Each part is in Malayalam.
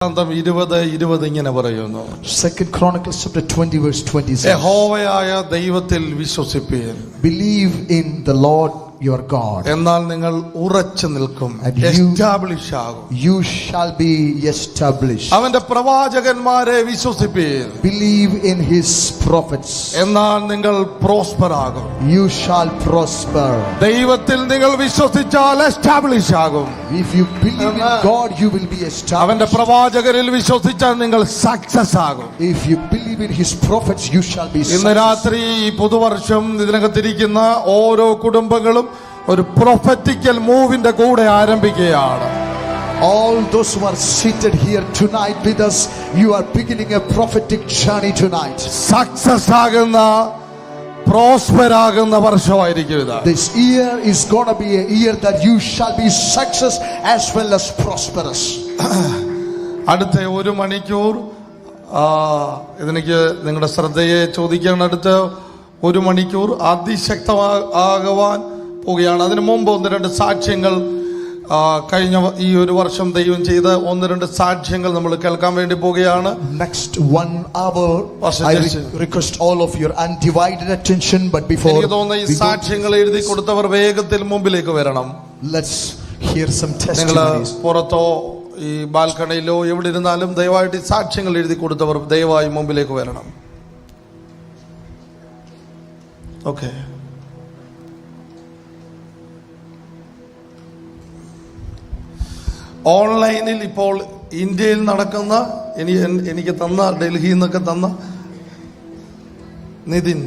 ഇങ്ങനെ പറയുന്നു. 2 Chronicles chapter 20 verse 20 says, യഹോവയായ ദൈവത്തിൽ വിശ്വസിപ്പീൻ. Believe in the Lord your God. എന്നാൽ നിങ്ങൾ ഉറച്ചു നിൽക്കും. എസ്റ്റാബ്ലിഷ് ആകും. You shall be established. അവന്റെ പ്രവാചകന്മാരെ വിശ്വസിപ്പീൻ. Believe in his prophets. എന്നാൽ നിങ്ങൾ പ്രോസ്പർ ആകും. You shall prosper. ദൈവത്തിൽ നിങ്ങൾ വിശ്വസിച്ചാൽ എസ്റ്റാബ്ലിഷ് ആകും. If you believe in God, you will be established. അവന്റെ പ്രവാചകരിൽ വിശ്വസിച്ചാൽ നിങ്ങൾ സക്സസ് ആകും. If you believe in his prophets, you shall be ഇന്ന് രാത്രി ഈ പുതുവർഷം ഇതിനകത്തിരിക്കുന്ന ഓരോ കുടുംബങ്ങളും ഒരു പ്രൊഫറ്റിക്കൽ മൂവിന്റെ കൂടെ ആരംഭിക്കുകയാണ്. All those who are seated here tonight with us, you are beginning a prophetic journey tonight. Success ആകുന്ന പ്രോസ്പർ ആകുന്ന വർഷമായിരിക്കും ഇത്. This year is going to be a year that you shall be success as well as prosperous. അടുത്ത ഒരു മണിക്കൂർ ഇതെനിക്ക് നിങ്ങളുടെ ശ്രദ്ധയെ ചോദിക്കാൻ, അടുത്ത ഒരു മണിക്കൂർ അതിശക്തമാകുവാൻ പോവുകയാണ്. അതിനു മുമ്പ് ഒന്ന് രണ്ട് സാക്ഷ്യങ്ങൾ, കഴിഞ്ഞ ഈ ഒരു വർഷം ദൈവം ചെയ്ത ഒന്ന് രണ്ട് സാക്ഷ്യങ്ങൾ നമ്മൾ കേൾക്കാൻ വേണ്ടി പോവുകയാണ്. Next 1 hour I request all of your undivided attention, but before എനിക്ക് തോന്നുന്നു ഈ സാക്ഷ്യങ്ങൾ എഴുതി കൊടുത്തവർ വേഗത്തിൽ മുമ്പിലേക്ക് വരണം. Let's hear some testimonies. പുറത്തോ ഈ ബാൽക്കണിയിലോ എവിടെ ഇരുന്നാലും ദയവായിട്ട് ഈ സാക്ഷ്യങ്ങൾ എഴുതി കൊടുത്തവർ ദയവായി മുമ്പിലേക്ക് വരണം. ഓക്കെ. ഓൺലൈനിൽ ഇപ്പോൾ ഇന്ത്യയിൽ നടക്കുന്ന എനിക്ക് തന്ന ഡൽഹിയിൽ നിന്നൊക്കെ തന്ന നിതിൻ,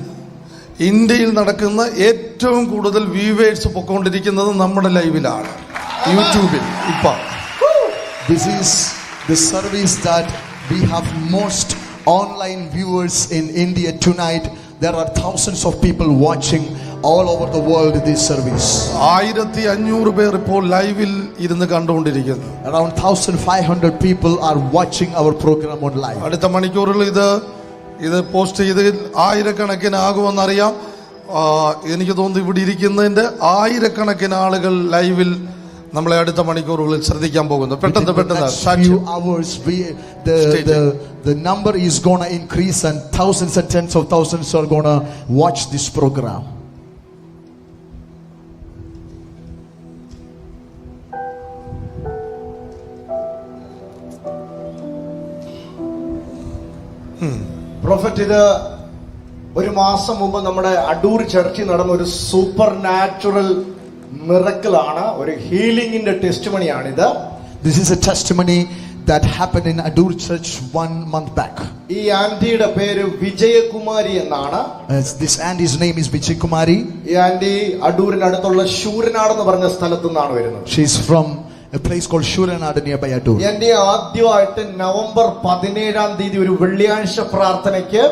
ഇന്ത്യയിൽ നടക്കുന്ന ഏറ്റവും കൂടുതൽ വ്യൂവേഴ്സ് പൊക്കോണ്ടിരിക്കുന്നത് നമ്മുടെ ലൈവിലാണ്, യൂട്യൂബിൽ. ഇപ്പൊ this is the service that we have most online viewers in India tonight. There are thousands of people watching all over the world this service. 1500 പേർ ഇപ്പോൾ ലൈവിൽ ഇരുന്ന് കണ്ടുകൊണ്ടിരിക്കുന്നു. Around 1500 people are watching our program on live. അടുത്ത മണിക്കൂറിൽ ഇത് പോസ്റ്റ് ചെയ്ത് ആയിരക്കണക്കിന് ആകുമെന്നറിയാം. എനിക്ക് തോന്നുന്നു ഇവിടെ ഇരിക്കുന്നതിന്റെ ആയിരക്കണക്കിന് ആളുകൾ ലൈവിൽ നമ്മളെ അടുത്ത മണിക്കൂറുകളിൽ ശ്രദ്ധിക്കാൻ പോകുന്നു. പെട്ടെന്ന് few hours the number is going to increase and thousands and tens of thousands are going to watch this program. Prophet, ഇത് ഒരു മാസം മുമ്പ് നമ്മുടെ അടൂർ ചർച്ചിൽ നടന്ന ഒരു സൂപ്പർ നാച്ചുറൽ മിറക്കിൾ ആണ്, ഒരു ഹീലിംഗിന്റെ ടെസ്റ്റിമണിയാണിത്. This is a testimony that happened in Adur Church 1 month back. ഈ ആന്റിയുടെ പേര് വിജയകുമാരി എന്നാണ്. This auntie's name is Vijay Kumari. ഈ ആന്റി അടൂരിന് അടുത്തുള്ള ശൂരനാട് എന്ന് പറഞ്ഞ സ്ഥലത്തു നിന്നാണ് വരുന്നത്. She is from a place called Shuranad nearby Adur. എന്റെ ആദ്യമായിട്ട് നവംബർ 17 ഒരു വെള്ളിയാഴ്ച പ്രാർത്ഥനയ്ക്ക്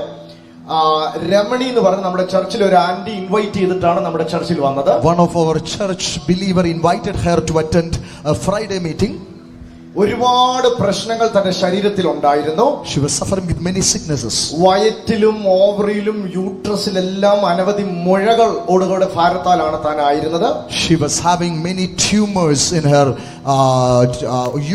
രമണി എന്ന് പറഞ്ഞ നമ്മുടെ ചർച്ചിൽ ഒരു ആന്റി ഇൻവൈറ്റ് ചെയ്തിട്ടാണ് നമ്മുടെ ചർച്ചിൽ വന്നത്. One of our church believer invited her to attend a Friday meeting. ഒരുപാട് പ്രശ്നങ്ങൾ തന്റെ ശരീരത്തിൽ ഉണ്ടായിരുന്നു. She was suffering with many sicknesses. വയറ്റിലും ഓവറിയിലും യൂട്രസിലെല്ലാം അനവധി മുഴകൾ ഓടുകളുടെ ഭാരത്താലാണ് താൻ ആയിരുന്നത്. She was having many tumors in her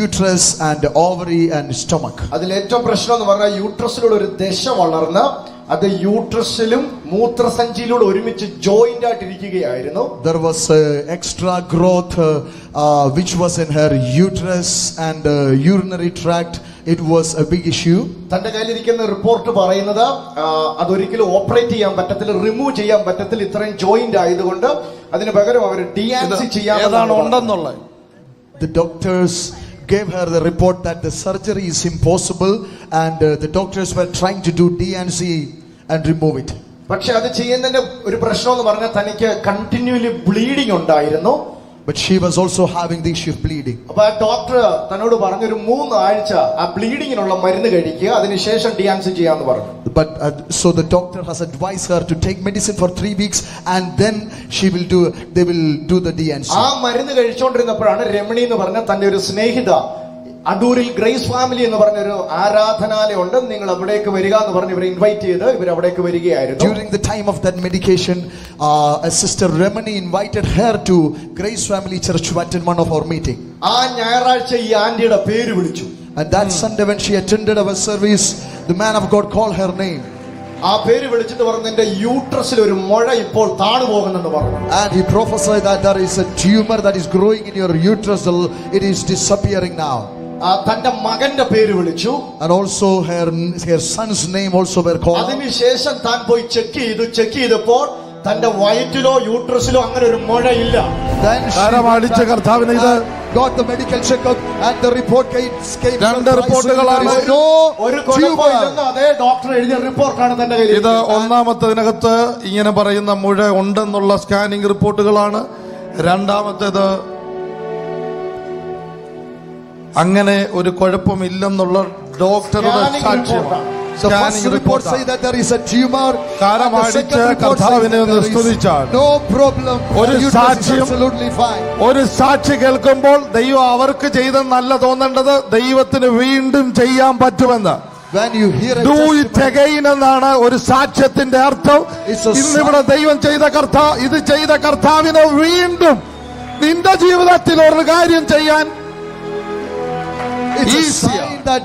uterus and ovary and stomach. അതിൽ ഏറ്റവും പ്രശ്നം എന്ന് പറഞ്ഞാൽ യൂട്രസിലൂടെ ഒരു ദശ വളർന്ന് അത് യൂട്രസിലും മൂത്രസഞ്ചിയിലൂടെ ഒരുമിച്ച് ജോയിന്റ് ആയിട്ട് ഇരിക്കുകയായിരുന്നു. There was extra growth which was in her uterus and urinary tract. It was a big issue. തന്റെ കയ്യിലിരിക്കുന്ന റിപ്പോർട്ട് പറയുന്നത് അതൊരിക്കലും ഓപ്പറേറ്റ് ചെയ്യാൻ പറ്റത്തില്ല, റിമൂവ് ചെയ്യാൻ പറ്റത്തില്ല, ഇത്രയും ജോയിന്റ് ആയതുകൊണ്ട് അതിന് പകരം അവർ ഡിയാൻസി ചെയ്യാൻ. The doctors gave her the report that the surgery is impossible and the doctors were trying to do DNC and remove it. പക്ഷെ അത് ചെയ്യുന്നതിന്റെ ഒരു പ്രശ്നം എന്ന് പറഞ്ഞാൽ തനിക്ക് കണ്ടിന്യൂലി ബ്ലീഡിംഗ് ഉണ്ടായിരുന്നു. But she was also having the issue of bleeding. അപ്പോൾ ആ ഡോക്ടർ തന്നോട് പറഞ്ഞു ഒരു 3 ആഴ്ച ആ ബ്ലീഡിങ്ങിനുള്ള മരുന്ന് കഴിക്കുക, അതിനുശേഷം ഡിയാൻസി ചെയ്യാന്ന് പറഞ്ഞു. But so the doctor has advised her to take medicine for 3 weeks and then they will do the DNC. ആ മരുന്ന് കഴിച്ചുകൊണ്ടിരുന്നപ്പോഴാണ് രമണി എന്ന് പറഞ്ഞ തന്റെ ഒരു സ്നേഹിത അടൂരിൽ ഗ്രേസ് ഫാമിലി എന്ന് പറഞ്ഞൊരു ആരാധനാലയം ഉണ്ട്, നിങ്ങൾ അവിടേക്ക് വരിക എന്ന് പറഞ്ഞ് ഇവരെ ഇൻവൈറ്റ് ചെയ്ത് ഇവർ അവിടേക്ക് വരികയായിരുന്നു. During the time of that medication, a sister Remani invited her to Grace Family Church to attend one of our meeting. ആ ഞായറാഴ്ച ഈ ആന്റിയുടെ പേര് വിളിച്ചു. And that Sunday when she attended our service, the man of God called her name. ആ പേര് വിളിച്ചിട്ട് പറഞ്ഞു, എന്റെ യൂട്രസിൽ ഒരു മുഴ ഇപ്പോൾ താണു പോകുന്നെന്ന് പറഞ്ഞു. And he prophesied that there is a tumor that is growing in your uterus. It is disappearing now. തന്റെ മകന്റെ പേര് വിളിച്ചു. And also her son's name also were called. അതിനുശേഷം താൻ പോയി ചെക്ക് ചെയ്തപ്പോൾ തന്റെ വയറ്റിലോ യൂട്രസിലോ അങ്ങനെ ഒരു മുഴ ഇല്ല. Then she got the medical checkup and the report came. രണ്ട് റിപ്പോർട്ടുകളാണ്. ഒരു കുഴപ്പമില്ലെന്ന് അതേ ഡോക്ടർ എഴുതിയ റിപ്പോർട്ടാണ് തന്റെ കയ്യിൽ. ഇത് ഒന്നാമത്തതിനകത്ത് ഇങ്ങനെ പറയുന്ന മുഴ ഉണ്ടെന്നുള്ള സ്കാനിംഗ് റിപ്പോർട്ടുകളാണ്. രണ്ടാമത്തേത് അങ്ങനെ ഒരു കുഴപ്പമില്ലെന്നുള്ള ഡോക്ടറുടെ സാക്ഷ്യമാണ്. The first report say that there is a tumor. കാരമടിച്ച് കർത്താവിനെ ഒന്ന് സ്തുതിച്ചാൽ No problem. ഒരു സാക്ഷ്യം, Absolutely fine. ഒരു സാക്ഷി കേൾക്കുമ്പോൾ ദൈവം അവർക്ക് ചെയ്തെന്നല്ല തോന്നേണ്ടത്, ദൈവത്തിന് വീണ്ടും ചെയ്യാൻ പറ്റുമെന്ന്. When you hear a Do it again എന്നാണ് ഒരു സാക്ഷ്യത്തിന്റെ അർത്ഥം. ഇന്നിവിടെ ദൈവം ഇത് ചെയ്ത കർത്താവിനെ വീണ്ടും നിന്റെ ജീവിതത്തിൽ ഒരു കാര്യം ചെയ്യാൻ it's a sign that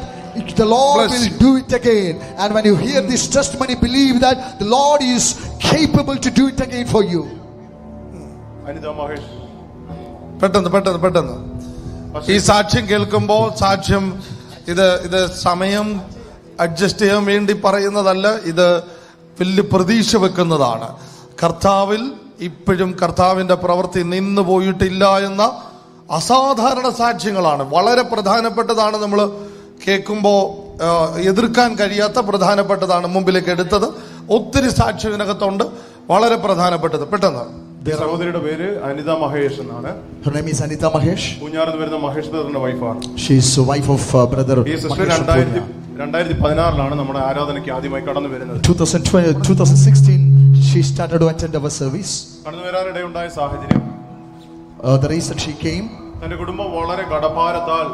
the Lord will do it again. And when you hear this testimony, believe that the Lord is capable to do it again for you. Anita Mahesh. പെട്ടെന്ന് ഈ സാക്ഷ്യം കേൾക്കുമ്പോൾ സാക്ഷ്യം ഇത് സമയം അഡ്ജസ്റ്റ് ചെയ്യാൻ വേണ്ടി പറയുന്നതല്ല, ഇത് വലിയ പ്രതീക്ഷ വെക്കുന്നതാണ്. കർത്താവിൽ ഇപ്പോഴും കർത്താവിന്റെ പ്രവൃത്തി നിന്നു പോയിട്ടില്ല എന്ന അസാധാരണ സാക്ഷ്യങ്ങളാണ്. വളരെ പ്രധാനപ്പെട്ടതാണ്. നമ്മൾ കേൾക്കുമ്പോൾ എതിർക്കാൻ കഴിയാത്ത പ്രധാനപ്പെട്ടതാണ് മുമ്പിലേക്ക് എടുത്തത്. ഒത്തിരി സാക്ഷ്യം ഇതിനകത്തുണ്ട്, വളരെ പ്രധാനപ്പെട്ടത്. പെട്ടെന്ന് സഹോദരിയുടെ പേര് അനിത മഹേഷ് എന്നാണ്. Her name is Anita Mahesh. പൂഞ്ഞാറിൽ വരുന്ന മഹേഷ് ബ്രദറിന്റെ വൈഫാണ്. She is the wife of brother ഈ സിസ്റ്റർ 2016 നമ്മുടെ ആരാധനയ്ക്ക് ആദ്യമായി കടന്നു വരുന്നത്. 2016 she started to attend our service. കടന്നു വരാനിടയുണ്ടായ സാഹചര്യം, The reason she came, തന്റെ കുടുംബം വളരെ കടഭാരത്താൽ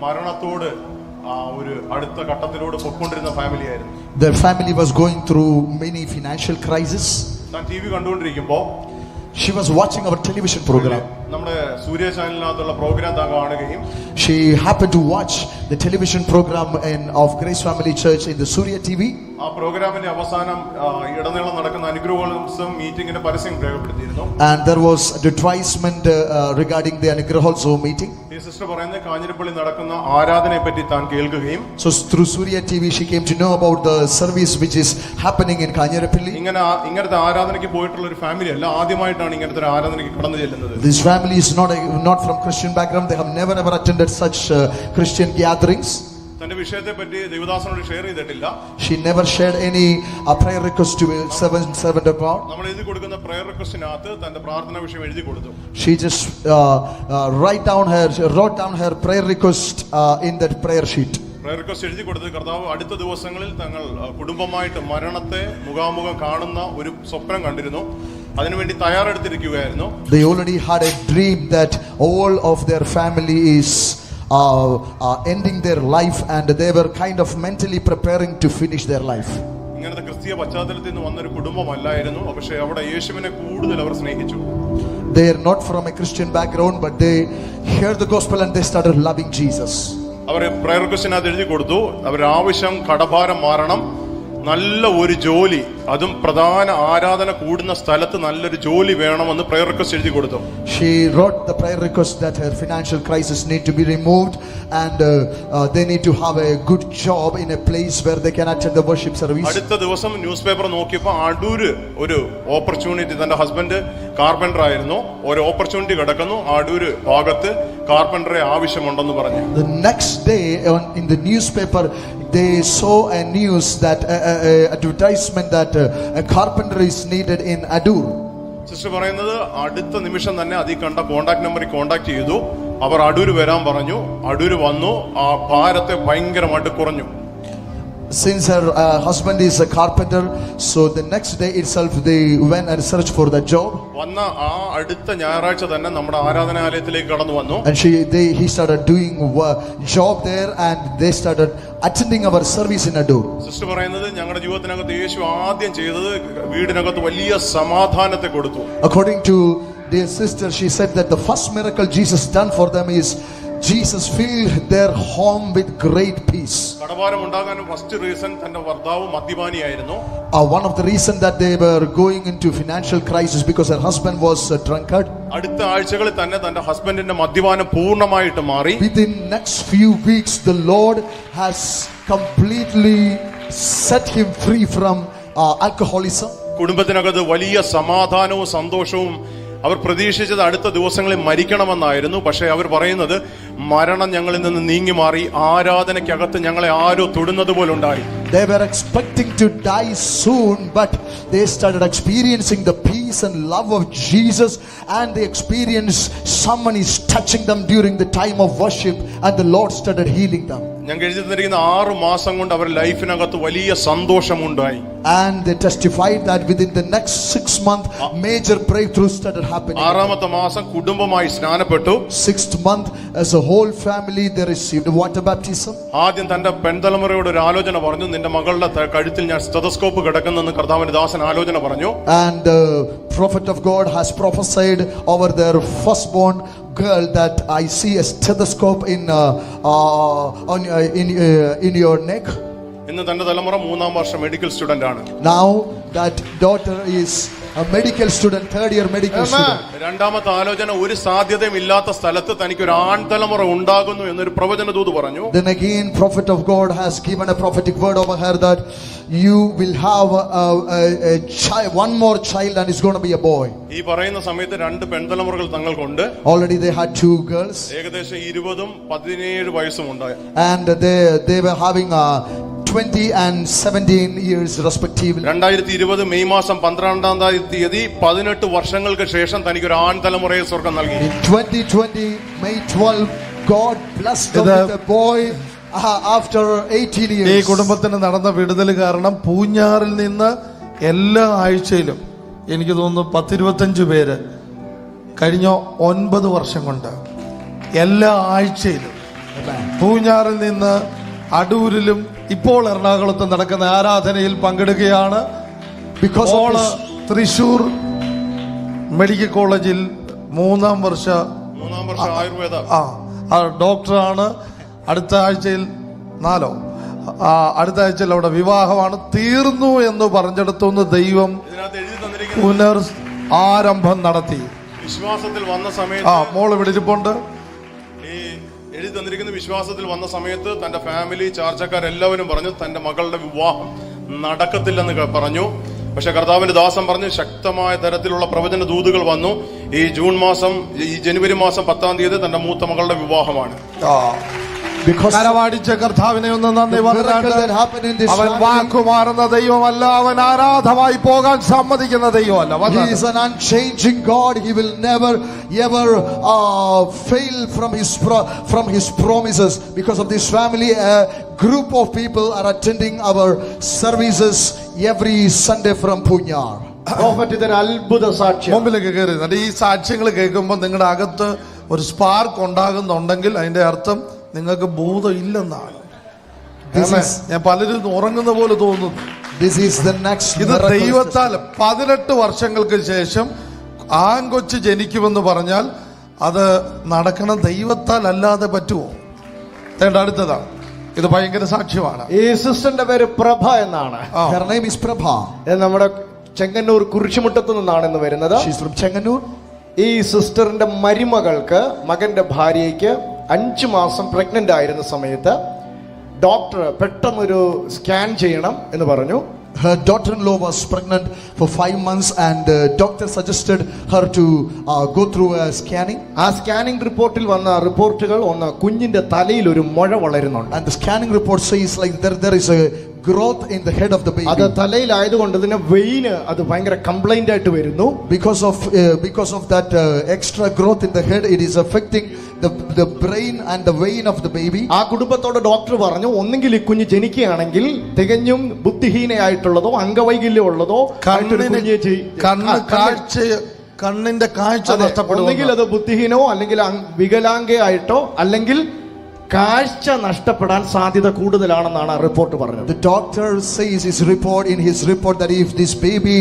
മരണത്തോട് ഒരു അടുത്ത ഘട്ടത്തിലൂടെ പൊയ്ക്കൊണ്ടിരുന്ന ഫാമിലി ആയിരുന്നു. their family was going through many financial crisis. താൻ ടി വി കണ്ടുകൊണ്ടിരിക്കുമ്പോൾ She was watching our television program. നമ്മുടെ സൂര്യ ചാനലിനകത്തുള്ള പ്രോഗ്രാം താൻ കാണുകയും She happened to watch the television program of Grace Family Church in the Surya TV. ആ പ്രോഗ്രാമിന്റെ അവസാനം ഇടനീളം നടക്കുന്ന അനുഗ്രഹോത്സവം മീറ്റിംഗിന്റെ പരസ്യം രേഖപ്പെടുത്തിയിരുന്നു. And there was advertisement regarding the Anugrahotsav meeting. ഈ സിസ്റ്റർ പറയുന്നത് കാഞ്ഞിരപ്പള്ളി നടക്കുന്ന ആരാധനയെ പറ്റി താൻ കേൾക്കുകയും So through Surya TV she came to know about the service which is happening in Kanyarapalli. ഇങ്ങനത്തെ ആരാധനയ്ക്ക് പോയിട്ടുള്ള ഒരു ഫാമിലി അല്ല, ആദ്യമായിട്ടാണ് ഇങ്ങനത്തെ ഒരു ആരാധനയ്ക്ക് കടന്നു ചെല്ലുന്നത്. This family is not from Christian background. They have never ever attended such Christian gatherings. തന്റെ വിഷയത്തെ പറ്റി ദേവദാസനോട് ഷെയർ ചെയ്തിട്ടില്ല. She never shared any prayer request to a servant of God. നമ്മൾ എഴുതി കൊടുക്കുന്ന പ്രയർ റിക്വസ്റ്റിനകത്ത് തന്റെ പ്രാർത്ഥന വിഷയം എഴുതി കൊടുത്തു. She just wrote down her prayer request in that prayer sheet. Prayer request എഴുതി കൊടുത്ത് കർത്താവ് അടുത്ത ദിവസങ്ങളിൽ തങ്ങൾ കുടുംബമായിട്ട് മരണത്തെ മുഖാമുഖം കാണുന്ന ഒരു സ്വപ്നം കണ്ടിരുന്നു. അതിനുവേണ്ടി തയ്യാറെടുത്തിരിക്കുകയായിരുന്നു. They already had a dream that all of their family is ending their life, and they were kind of mentally preparing to finish their life. ഇങ്ങനത്തെ ക്രിസ്തീയ പശ്ചാത്തലത്തിൽ നിന്ന് വന്നൊരു കുടുംബമല്ലായിരുന്നു, പക്ഷേ അവിടെ യേശുവിനെ കൂടുതൽ അവർ സ്നേഹിച്ചു. They are not from a Christian background, but they heard the gospel and they started loving Jesus. അവർ പ്രയർ റിക്വസ്റ്റിനകത്ത് എഴുതി കൊടുത്തു, അവരുടെ ആവശ്യം കടഭാരം മാറണം, നല്ല ഒരു ജോലി, അതും പ്രധാന ആരാധന കൂടുന്ന സ്ഥലത്ത് നല്ലൊരു ജോലി വേണമെന്ന് പ്രയർ റിക്വസ്റ്റ് എഴുതി കൊടുത്തു. She wrote the prayer request that her financial crisis need to be removed, and they need to have a good job in a place where they can attend the worship service. അടുത്ത ദിവസം ന്യൂസ് പേപ്പർ നോക്കിയപ്പോൾ അടൂര് ഒരു ഓപ്പർച്യൂണിറ്റി, തന്റെ ഹസ്ബൻഡ് കാർപ്പന്റർ ആയിരുന്നു, ഒരു ഓപ്പർച്യൂണിറ്റി കിടക്കുന്നു അടൂര് ഭാഗത്ത്, കാർപ്പന്ററെ ആവശ്യമുണ്ടെന്ന് പറഞ്ഞു. The next day in the newspaper they saw a news that advertisement that a carpenter is needed in Adur. Sister പറയുന്നത് അടുത്ത നിമിഷം തന്നെ അതിൽ കണ്ട കോണ്ടാക്ട് നമ്പറിൽ കോണ്ടാക്ട് ചെയ്തു. അവർ അടൂര് വരാൻ പറഞ്ഞു. അടൂര് വന്നു. ആ ഭാരത്തെ ഭയങ്കരമായിട്ട് കുറഞ്ഞു. Since her husband is a carpenter, so the next day itself they went and searched for the job. വന്ന ആ അടുത്ത ഞായറാഴ്ച തന്നെ നമ്മുടെ ആരാധനാലയത്തിലേക്ക് കടന്നു വന്നു. And he started doing job there, and they started attending our service in Adur. Sister പറയുന്നത് ഞങ്ങളുടെ ജീവിതത്തിനകത്ത് യേശു ആദ്യം ചെയ്തത് വീടിനകത്ത് വലിയ സമാധാനത്തെ കൊടുത്തു. According to dear sister, she said that the first miracle Jesus done for them is Jesus filled their home with great peace. കടഭാരം ഉണ്ടാകാൻ ഫസ്റ്റ് റീസൺ തന്റെ ഭർത്താവ് മദ്യപാനിയായിരുന്നു. One of the reasons that they were going into financial crisis because her husband was a drunkard. അടുത്ത ആഴ്ചകളിൽ തന്നെ തന്റെ ഹസ്ബൻഡിന്റെ മദ്യപാനം പൂർണ്ണമായിട്ട് മാറി. Within next few weeks, the Lord has completely set him free from alcoholism. കുടുംബത്തിനകത്ത് വലിയ സമാധാനവും സന്തോഷവും. അവർ പ്രതീക്ഷിച്ചത് അടുത്ത ദിവസങ്ങളിൽ മരിക്കണമെന്നായിരുന്നു. പക്ഷെ അവർ പറയുന്നത് മരണം ഞങ്ങളിൽ നിന്ന് നീങ്ങി മാറി, ആരാധനയ്ക്കകത്ത് ഞങ്ങളെ ആരോ തൊടുന്നത് പോലെ ഉണ്ടായി. They were expecting to die soon, but they started experiencing the peace and love of Jesus, and they experienced someone is touching them during the time of worship, and the Lord started healing them. ഞാൻ എഴുതി തന്നിരിക്കുന്ന 6 മാസം കൊണ്ട് അവർ ലൈഫിനകത്ത് വലിയ സന്തോഷമുണ്ടായി. And they testified that within the next 6 months, major breakthroughs started happening. 6ാമത്തെ മാസം കുടുംബമായി സ്നാനപ്പെട്ടു. 6th month, as a whole family, they received water baptism. ആദ്യം തന്റെ പെൺതലമുറയോട് ഒരു ആലോചന പറഞ്ഞു. നിന്റെ മകളുടെ കഴുത്തിൽ ഞാൻ സ്റ്റെതസ്കോപ്പ് കിടക്കുന്നെന്ന് കർത്താവിന്റെ ദാസൻ ആലോചന പറഞ്ഞു. And the prophet of God has prophesied over their firstborn girl that I see a stethoscope in your neck. ഇന്ന് തന്റെ തലമുറ 3ാം വർഷ മെഡിക്കൽ സ്റ്റുഡന്റ് ആണ്. Now that daughter is a medical student, 3rd year medical student. രണ്ടാമത്തെ ആലോചന, ഒരു സാധ്യതയും ഇല്ലാത്ത സ്ഥലത്ത് തനിക്ക് ഒരു ആൺതലമുറ ഉണ്ടാകുന്നു എന്നൊരു പ്രവചന ദൂത് പറഞ്ഞു. Then again, prophet of God has given a prophetic word over her that you will have a child, one more child, and it's going to be a boy. ഈ പറയുന്ന സമയത്ത് 2 പെൺതലമുറകൾ തങ്ങൾക്കുണ്ട്. Already they had 2 girls. ഏകദേശം 20ഉം 17 വയസ്സും ഉണ്ടായി. And they were having 20 and 17 years respectively. 2020 May മാസം 12-ാം തീയതി 18 വർഷങ്ങൾക്ക് ശേഷം തനിക്ക് ഒരു ആൺതലമുറയെ സ്വർഗ്ഗം നൽകി. In 2020 May 12, God blessed them with a boy after 18 years. ഈ കുടുംബത്തിന് നടന്ന വിടുതൽ കാരണം പൂഞ്ഞാറിൽ നിന്ന് എല്ലാ ആഴ്ചയിലും എനിക്ക് തോന്നുന്നു 10-25 പേര് കഴിഞ്ഞ 9 വർഷം കൊണ്ട് എല്ലാ ആഴ്ചയിലും പൂഞ്ഞാറിൽ നിന്ന് അടൂരിലും ഇപ്പോൾ എറണാകുളത്ത് നടക്കുന്ന ആരാധനയിൽ പങ്കെടുക്കുകയാണ്. Because of this, Thrissur medical കോളേജിൽ 3ാം വർഷ ആയുർവേദ ഡോക്ടറാണ്. അടുത്ത ആഴ്ചയിൽ 4 അടുത്ത ആഴ്ചയിൽ അവിടെ വിവാഹമാണ്. തീർന്നു എന്ന് പറഞ്ഞെടുത്തുനിന്ന് ദൈവം ഇതിനകത്ത് എഴുതി തന്നിരിക്കുന്ന ആരംഭം നടത്തി. വിശ്വാസത്തിൽ വന്ന സമയത്ത് മോൾ ഇവിടെ ഇരിപ്പുണ്ട്. ഈ എഴുതി തന്നിരിക്കുന്ന വിശ്വാസത്തിൽ വന്ന സമയത്ത് തന്റെ ഫാമിലി ചാർച്ചക്കാരെല്ലാവരും പറഞ്ഞു തന്റെ മകളുടെ വിവാഹം നടക്കത്തില്ലെന്ന് പറഞ്ഞു. പക്ഷെ കർത്താവിന്റെ ദാസൻ പറഞ്ഞു ശക്തമായ തരത്തിലുള്ള പ്രവചന ദൂതുകൾ വന്നു. ഈ ജനുവരി മാസം 10-ാം തീയതി തന്റെ മൂത്ത മകളുടെ വിവാഹമാണ്. കരവാടിച്ച കർത്താവിനെ ഒന്ന് നന്ദി പറഞ്ഞാൽ അവൻ വാക്കുമാറുന്ന ദൈവമല്ല, അവൻ ആരാധമായി പോകാൻ സമ്മതിക്കുന്ന ദൈവമല്ല. He is an unchanging God. He will never ever fail from his promises. Because of this family, a group of people are attending our services every Sunday from Punyar. Prophet ഇതൊരു അത്ഭുത സാക്ഷ്യം. മുമ്പിലേക്ക് കയറി ഈ സാക്ഷ്യങ്ങൾ കേൾക്കുമ്പോൾ നിങ്ങളുടെ അകത്ത് ഒരു സ്പാർക്ക് ഉണ്ടാകുന്നുണ്ടെങ്കിൽ അതിന്റെ അർത്ഥം നിങ്ങൾക്ക് ബോധം ഇല്ലെന്നാണ്. ഞാൻ പലരും ഉറങ്ങുന്ന പോലെ തോന്നുന്നു. This is the next ഇത് ദൈവത്താൽ 18 വർഷങ്ങൾക്ക് ശേഷം ആൺകൊച്ച് ജനിക്കുമെന്ന് പറഞ്ഞാൽ അത് നടക്കണം ദൈവത്താൽ അല്ലാതെ പറ്റുമോ? അടുത്തതാണ്. ഇത് ഭയങ്കര സാക്ഷ്യമാണ്. ഈ സിസ്റ്ററിന്റെ പേര് പ്രഭ എന്നാണ്. Her name is Prabha. നമ്മുടെ ചെങ്ങന്നൂർ കുരിശുമുട്ടത്ത് നിന്നാണ് വരുന്നത്. She is from Chenganur. ഈ സിസ്റ്ററിന്റെ മരുമകൾക്ക് മകന്റെ ഭാര്യയ്ക്ക് 5 മാസം പ്രഗ്നന്റ് ആയിരുന്ന സമയത്ത് ഡോക്ടർ പെട്ടെന്നൊരു സ്കാൻ ചെയ്യണം എന്ന് പറഞ്ഞു. Her daughter-in-law was pregnant for 5 months, and doctor suggested her to go through a scanning. ആ സ്കാനിംഗ് റിപ്പോർട്ടിൽ വന്ന റിപ്പോർട്ടുകൾ ഒന്ന് കുഞ്ഞിന്റെ തലയിൽ ഒരു മുഴ വളരുന്നുണ്ട്. And the scanning report says like there is a growth in the head of the baby. അത് തലയിലായതുകൊണ്ട് ഇതിന് വെയിന് അത് ഭയങ്കര കംപ്ലൈന്റ് ആയിട്ട് വരുന്നു. Because of that extra growth in the head, it is affecting the brain and the vein of the baby. ആ കുടുംബത്തോട് ഡോക്ടർ പറഞ്ഞു ഒന്നെങ്കിൽ ഈ കുഞ്ഞ് ജനിക്കുകയാണെങ്കിൽ തികഞ്ഞും ബുദ്ധിഹീനയായിട്ടുള്ളതോ അംഗവൈകല്യം ഉള്ളതോ കണ്ണിന്റെ കാഴ്ച നഷ്ടപ്പെടും. ഒന്നെങ്കിൽ അത് ബുദ്ധിഹീനോ അല്ലെങ്കിൽ വികലാംഗയായിട്ടോ അല്ലെങ്കിൽ കാഴ്ച നഷ്ടപ്പെടാൻ സാധ്യത കൂടുതലാണെന്നാണ് റിപ്പോർട്ട് പറഞ്ഞത്. The doctor says in his report that if this baby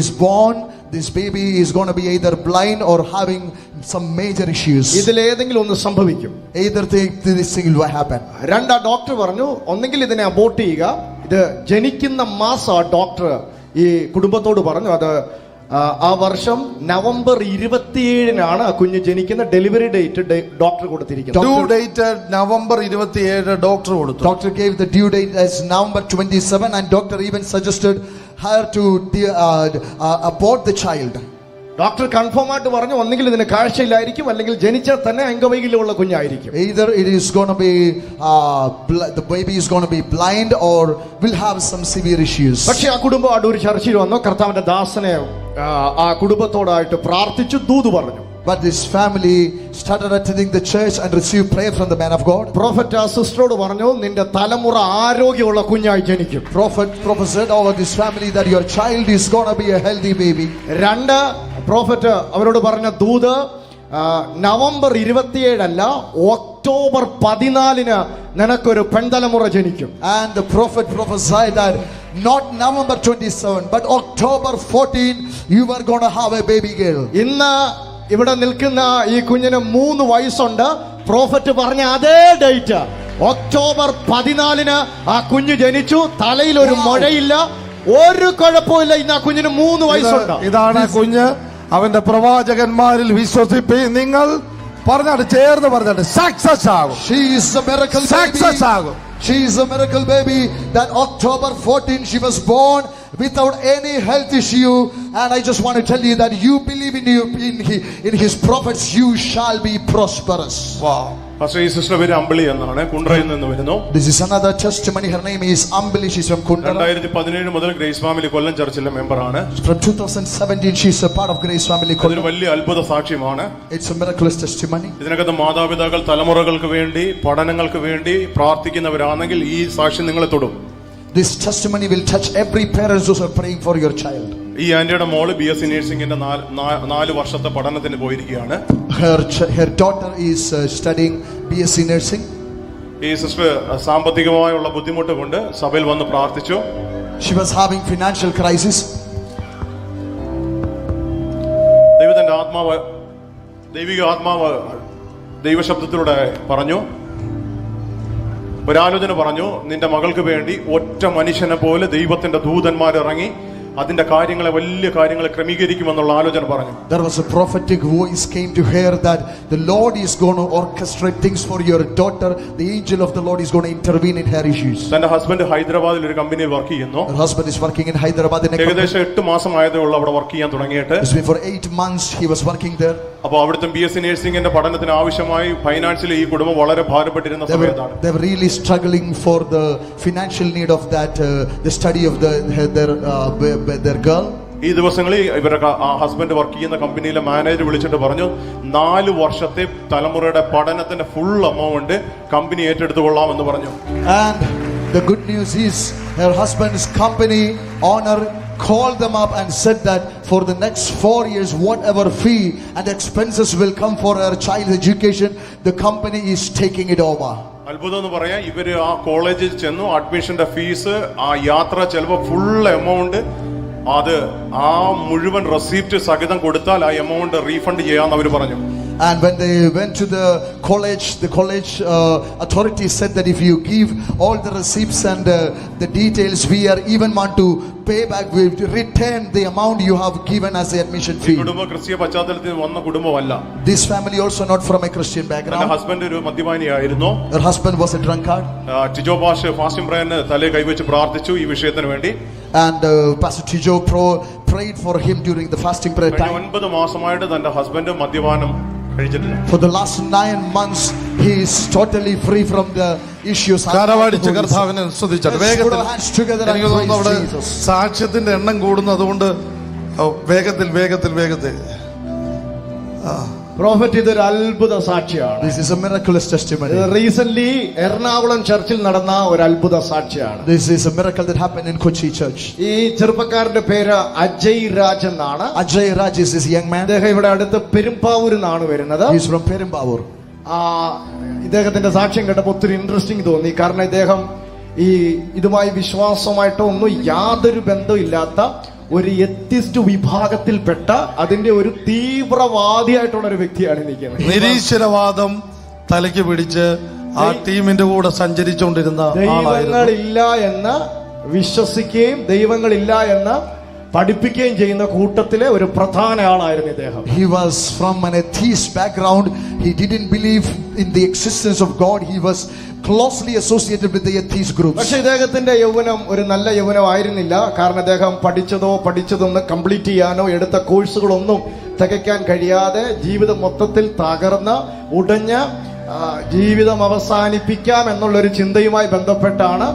is born, this baby is going to be either blind or having some major issues. ഇതിലേതെങ്കിലും ഒന്ന് സംഭവിക്കും. Either this thing will happen. രണ്ടാ ഡോക്ടർ പറഞ്ഞു ഒന്നെങ്കിൽ ഇതിനെ അബോർട്ട് ചെയ്യുക. ഇത് ജനിക്കുന്ന മാസം ഡോക്ടർ ഈ കുടുംബത്തോട് പറഞ്ഞു. അത് ആ വർഷം നവംബർ 27-നാണ് ആ കുഞ്ഞ് ജനിക്കുന്ന ഡെലിവറി ഡേറ്റ് ഡോക്ടർ കൊടുത്തിരിക്കുന്നത്. ഡ്യൂ ഡേറ്റ് നവംബർ 27 ഡോക്ടർ കൊടുത്തു. Doctor gave the due date as November 27, and doctor even suggested her to abort the child. Doctor confirm ആയിട്ട് പറഞ്ഞു ഒന്നെങ്കിൽ ഇതിന് കാഴ്ചയില്ലായിരിക്കും അല്ലെങ്കിൽ ജനിച്ചാൽ തന്നെ അംഗവൈകല്യമുള്ള കുഞ്ഞായിരിക്കും. Either it is going to be the baby is going to be blind or will have some severe issues. പക്ഷേ ആ കുടുംബം അടൂർ ചർച്ചിൽ വന്നു. കർത്താവിന്റെ ദാസനെ ആ കുടുംബത്തോടായിട്ട് പ്രാർത്ഥിച്ചു, ദൂത് പറഞ്ഞു. But this family started attending the church and received prayer from the man of God. Prophet ആ സിസ്റ്ററോട് പറഞ്ഞു നിന്റെ തലമുറ ആരോഗ്യമുള്ള കുഞ്ഞായി ജനിക്കും. Prophet prophesied over this family that your child is going to be a healthy baby. രണ്ട്, പ്രോഫറ്റ് അവരോട് പറഞ്ഞ ദൂത് നവംബർ 27 അല്ല ഒക്ടോബർ 14 നിനക്കൊരു പെൺതലമുറ ജനിക്കും. And the prophet prophesied that not November 27 but October 14 you are going to have a baby girl. ഇന്ന് ഇവിടെ നിൽക്കുന്ന ഈ കുഞ്ഞിന് 3 വയസ്സുണ്ട്. പ്രോഫറ്റ് പറഞ്ഞ അതേ ഡേറ്റ് ഒക്ടോബർ 14 ആ കുഞ്ഞ് ജനിച്ചു. തലയിൽ ഒരു മുഴയില്ല, ഒരു കുഴപ്പമില്ല. ഇന്ന് ആ കുഞ്ഞിന് 3 വയസ്സുണ്ട്. ഇതാണ് കുഞ്ഞ്. അവന്റെ പ്രവാചകന്മാരിൽ വിശ്വസിപ്പീൻ. നിങ്ങൾ പറഞ്ഞാട്ട് ചേർന്ന് പറഞ്ഞാട്ട് സക്സസ് ആകും. She is a miracle success baby. ആകും. She is a miracle baby. That October 14 she was born without any health issue. And I just want to tell you that you believe in his prophets, you shall be prosperous. Wow. പക്ഷേ ഈ സിസ്റ്റർ പേര് അമ്പിളി എന്നാണ്, കുണ്ട്രയിൽ നിന്ന് വരുന്നു. This is another testimony. Her name is Ambili. She's from Kundra. 2017 മുതൽ ഗ്രേസ് ഫാമിലി കൊല്ലം ചർച്ചിലെ മെമ്പറാണ്. From 2017 she's a part of Grace Family ഇതൊരു Kundra. വലിയ അത്ഭുത സാക്ഷ്യമാണ്. It's a miraculous testimony. ഇതിനകത്ത് മാതാപിതാക്കൾ തലമുറകൾക്ക് വേണ്ടി പഠനങ്ങൾക്ക് വേണ്ടി പ്രാർത്ഥിക്കുന്നവരാണെങ്കിൽ ഈ സാക്ഷ്യം നിങ്ങളെ തൊടും. This testimony will touch every parent who are praying for your child. ഈ ആന്റിയുടെ മോള് BSc നഴ്സിംഗിന്റെ 4 വർഷത്തെ പഠനത്തിന് പോയിരിക്കുകയാണ്. Her daughter is studying BSc nursing. ഈ സിസ്റ്റർ സാമ്പത്തികമായുള്ള ബുദ്ധിമുട്ട് കൊണ്ട് സഭയിൽ വന്ന് പ്രാർത്ഥിച്ചു. She was having financial crisis. ദൈവിക ആത്മാവ് ദൈവശബ്ദത്തിലൂടെ പറഞ്ഞു, ഒരാലോചന പറഞ്ഞു, നിന്റെ മകൾക്ക് വേണ്ടി ഒറ്റ മനുഷ്യനെ പോലെ ദൈവത്തിന്റെ ദൂതന്മാർ ഇറങ്ങി അതിന്റെ കാര്യങ്ങളെ വലിയ കാര്യങ്ങളെ ക്രമീകരിക്കുമെന്നുള്ള ആലോചന പറഞ്ഞു. There was a prophetic voice came to her that the Lord is going to orchestrate things for your daughter. The angel of the Lord is going to intervene in her issues. തന്റെ ഹസ്ബൻഡ് ഹൈദരാബാദിൽ ഒരു കമ്പനിയിൽ വർക്ക് ചെയ്യുന്നു. Her husband is working in Hyderabad in a company. ഏകദേശം 8 മാസമായതേ ഉള്ളൂ അവിടെ വർക്ക് ചെയ്യാൻ തുടങ്ങിയിട്ട്. It's been for 8 months he was working there. അപ്പോൾ അവിടുത്തെ BSc നഴ്സിംഗിന്റെ പഠനത്തിന് ആവശ്യമായി ഫൈനാൻഷ്യലി ഈ കുടുംബം വളരെ ഭാരപ്പെട്ടിരുന്ന സമയത്താണ്. They were really struggling for the financial need of that the study of their girl. ഈ ദിവസങ്ങളിൽ ഇവരുടെ ഹസ്ബൻഡ് വർക്ക് ചെയ്യുന്ന കമ്പനിയിലെ മാനേജർ വിളിച്ചിട്ട് പറഞ്ഞു, 4 വർഷത്തെ തലമുറയുടെ പഠനത്തിന്റെ ഫുൾ എമൗണ്ട് കമ്പനി ഏറ്റെടുത്തുകൊള്ളാം എന്ന് പറഞ്ഞു. And the good news is her husband's company owner called them up and said that for the next 4 years whatever fee and expenses will come for her child's education, the company is taking it over. അത്ഭുതം എന്ന് പറയാം, ഇവര് ആ കോളേജിൽ ചെന്നു, അഡ്മിഷന്റെ ഫീസ്, ആ യാത്ര ചെലവ് ഫുൾ എമൗണ്ട്, അത് ആ മുഴുവൻ റെസിപ്റ്റ് സഹിതം കൊടുത്താൽ ആ എമൗണ്ട് റീഫണ്ട് ചെയ്യാന്ന് അവർ പറഞ്ഞു. And when they went to the college authorities said that if you give all the receipts and the details, we are even want to pay back, we return the amount you have given as the admission fee. കുടുംബ ക്രിസ്തീയ പശ്ചാത്തലത്തിൽ വന്ന കുടുംബമല്ല. This family also not from a Christian background. Husband ഒരു മദ്യപാനിയായിരുന്നു. Her husband was a drunkard. Tijo പാഷ് ഫാസ്റ്റിംഗ് പ്രയറിന് തലേ കൈവച്ച് പ്രാർത്ഥിച്ചു ഈ വിഷയത്തിന് വേണ്ടി. And Pastor Tijo prayed for him during the fasting prayer time. 9 മാസമായിട്ട് തന്റെ ഹസ്ബൻഡ് മദ്യപാനം കഴിച്ചിട്ടില്ല. For the last 9 months he is totally free from the issues. കരവടിച്ച് കർത്താവിനെ സ്തുതിച്ചാട്ടെ. വേഗത്തിൽ എനിക്ക് തോന്നുന്നു അവിടെ സാക്ഷ്യത്തിന്റെ എണ്ണം കൂടുന്നു. അതുകൊണ്ട് വേഗത്തിൽ പ്രോഫറ്റ് ഇതൊരു അത്ഭുത സാക്ഷിയാണ്. This is a miraculous testimony. Recent Ernakulam ചർച്ചിൽ നടന്ന ഒരു അത്ഭുത സാക്ഷിയാണ്. This is a miracle that happened in Kochi church. ഈ ചെറുപ്പക്കാരന്റെ പേര് അജയ് രാജ് എന്നാണ്. Ajay Raj is this young man. അദ്ദേഹം ഇവിടെ അടുത്ത് പെരുമ്പാവൂരിൽ നിന്നാണ് വരുന്നത്. He is from Perumbavoor. ഇദ്ദേഹത്തിന്റെ സാക്ഷ്യം കേട്ടപ്പോൾ ഒത്തിരി ഇൻട്രസ്റ്റിംഗ് തോന്നി. കാരണം ഇദ്ദേഹം ഈ ഇതുമായി വിശ്വാസമായിട്ടോ ഒന്നും യാതൊരു ബന്ധവും ഇല്ലാത്ത ഒരു എത്തിസ്റ്റ് വിഭാഗത്തിൽപ്പെട്ട അതിന്റെ ഒരു തീവ്രവാദിയായിട്ടുള്ള ഒരു വ്യക്തിയാണ് നിൽക്കുന്നത്. നിരീശ്വരവാദം തലയ്ക്ക് പിടിച്ച് ആ ടീമിന്റെ കൂടെ സഞ്ചരിച്ചുകൊണ്ടിരുന്ന ദൈവങ്ങളില്ല എന്ന് വിശ്വസിക്കുകയും ദൈവങ്ങളില്ല എന്ന് പഠിപ്പിക്കുകയും ചെയ്യുന്ന കൂട്ടത്തിലെ ഒരു പ്രധാന ആളായിരുന്നു ഇദ്ദേഹം. He was from an atheist background. He didn't believe in the existence of God. He was closely associated with the atheist groups. പക്ഷേ ഇദ്ദേഹത്തിന്റെ യൗവനം ഒരു നല്ല യൗവനമായിരുന്നില്ല. കാരണം അദ്ദേഹം പഠിച്ചതൊന്ന് കംപ്ലീറ്റ് ചെയ്യാനോ എടുത്ത കോഴ്സുകളൊന്നും തികയ്ക്കാൻ കഴിയാതെ ജീവിതം മൊത്തത്തിൽ തകർന്ന ഉടഞ്ഞ ജീവിതം അവസാനിപ്പിക്കാം എന്നുള്ളൊരു ചിന്തയുമായി ബന്ധപ്പെട്ടാണ്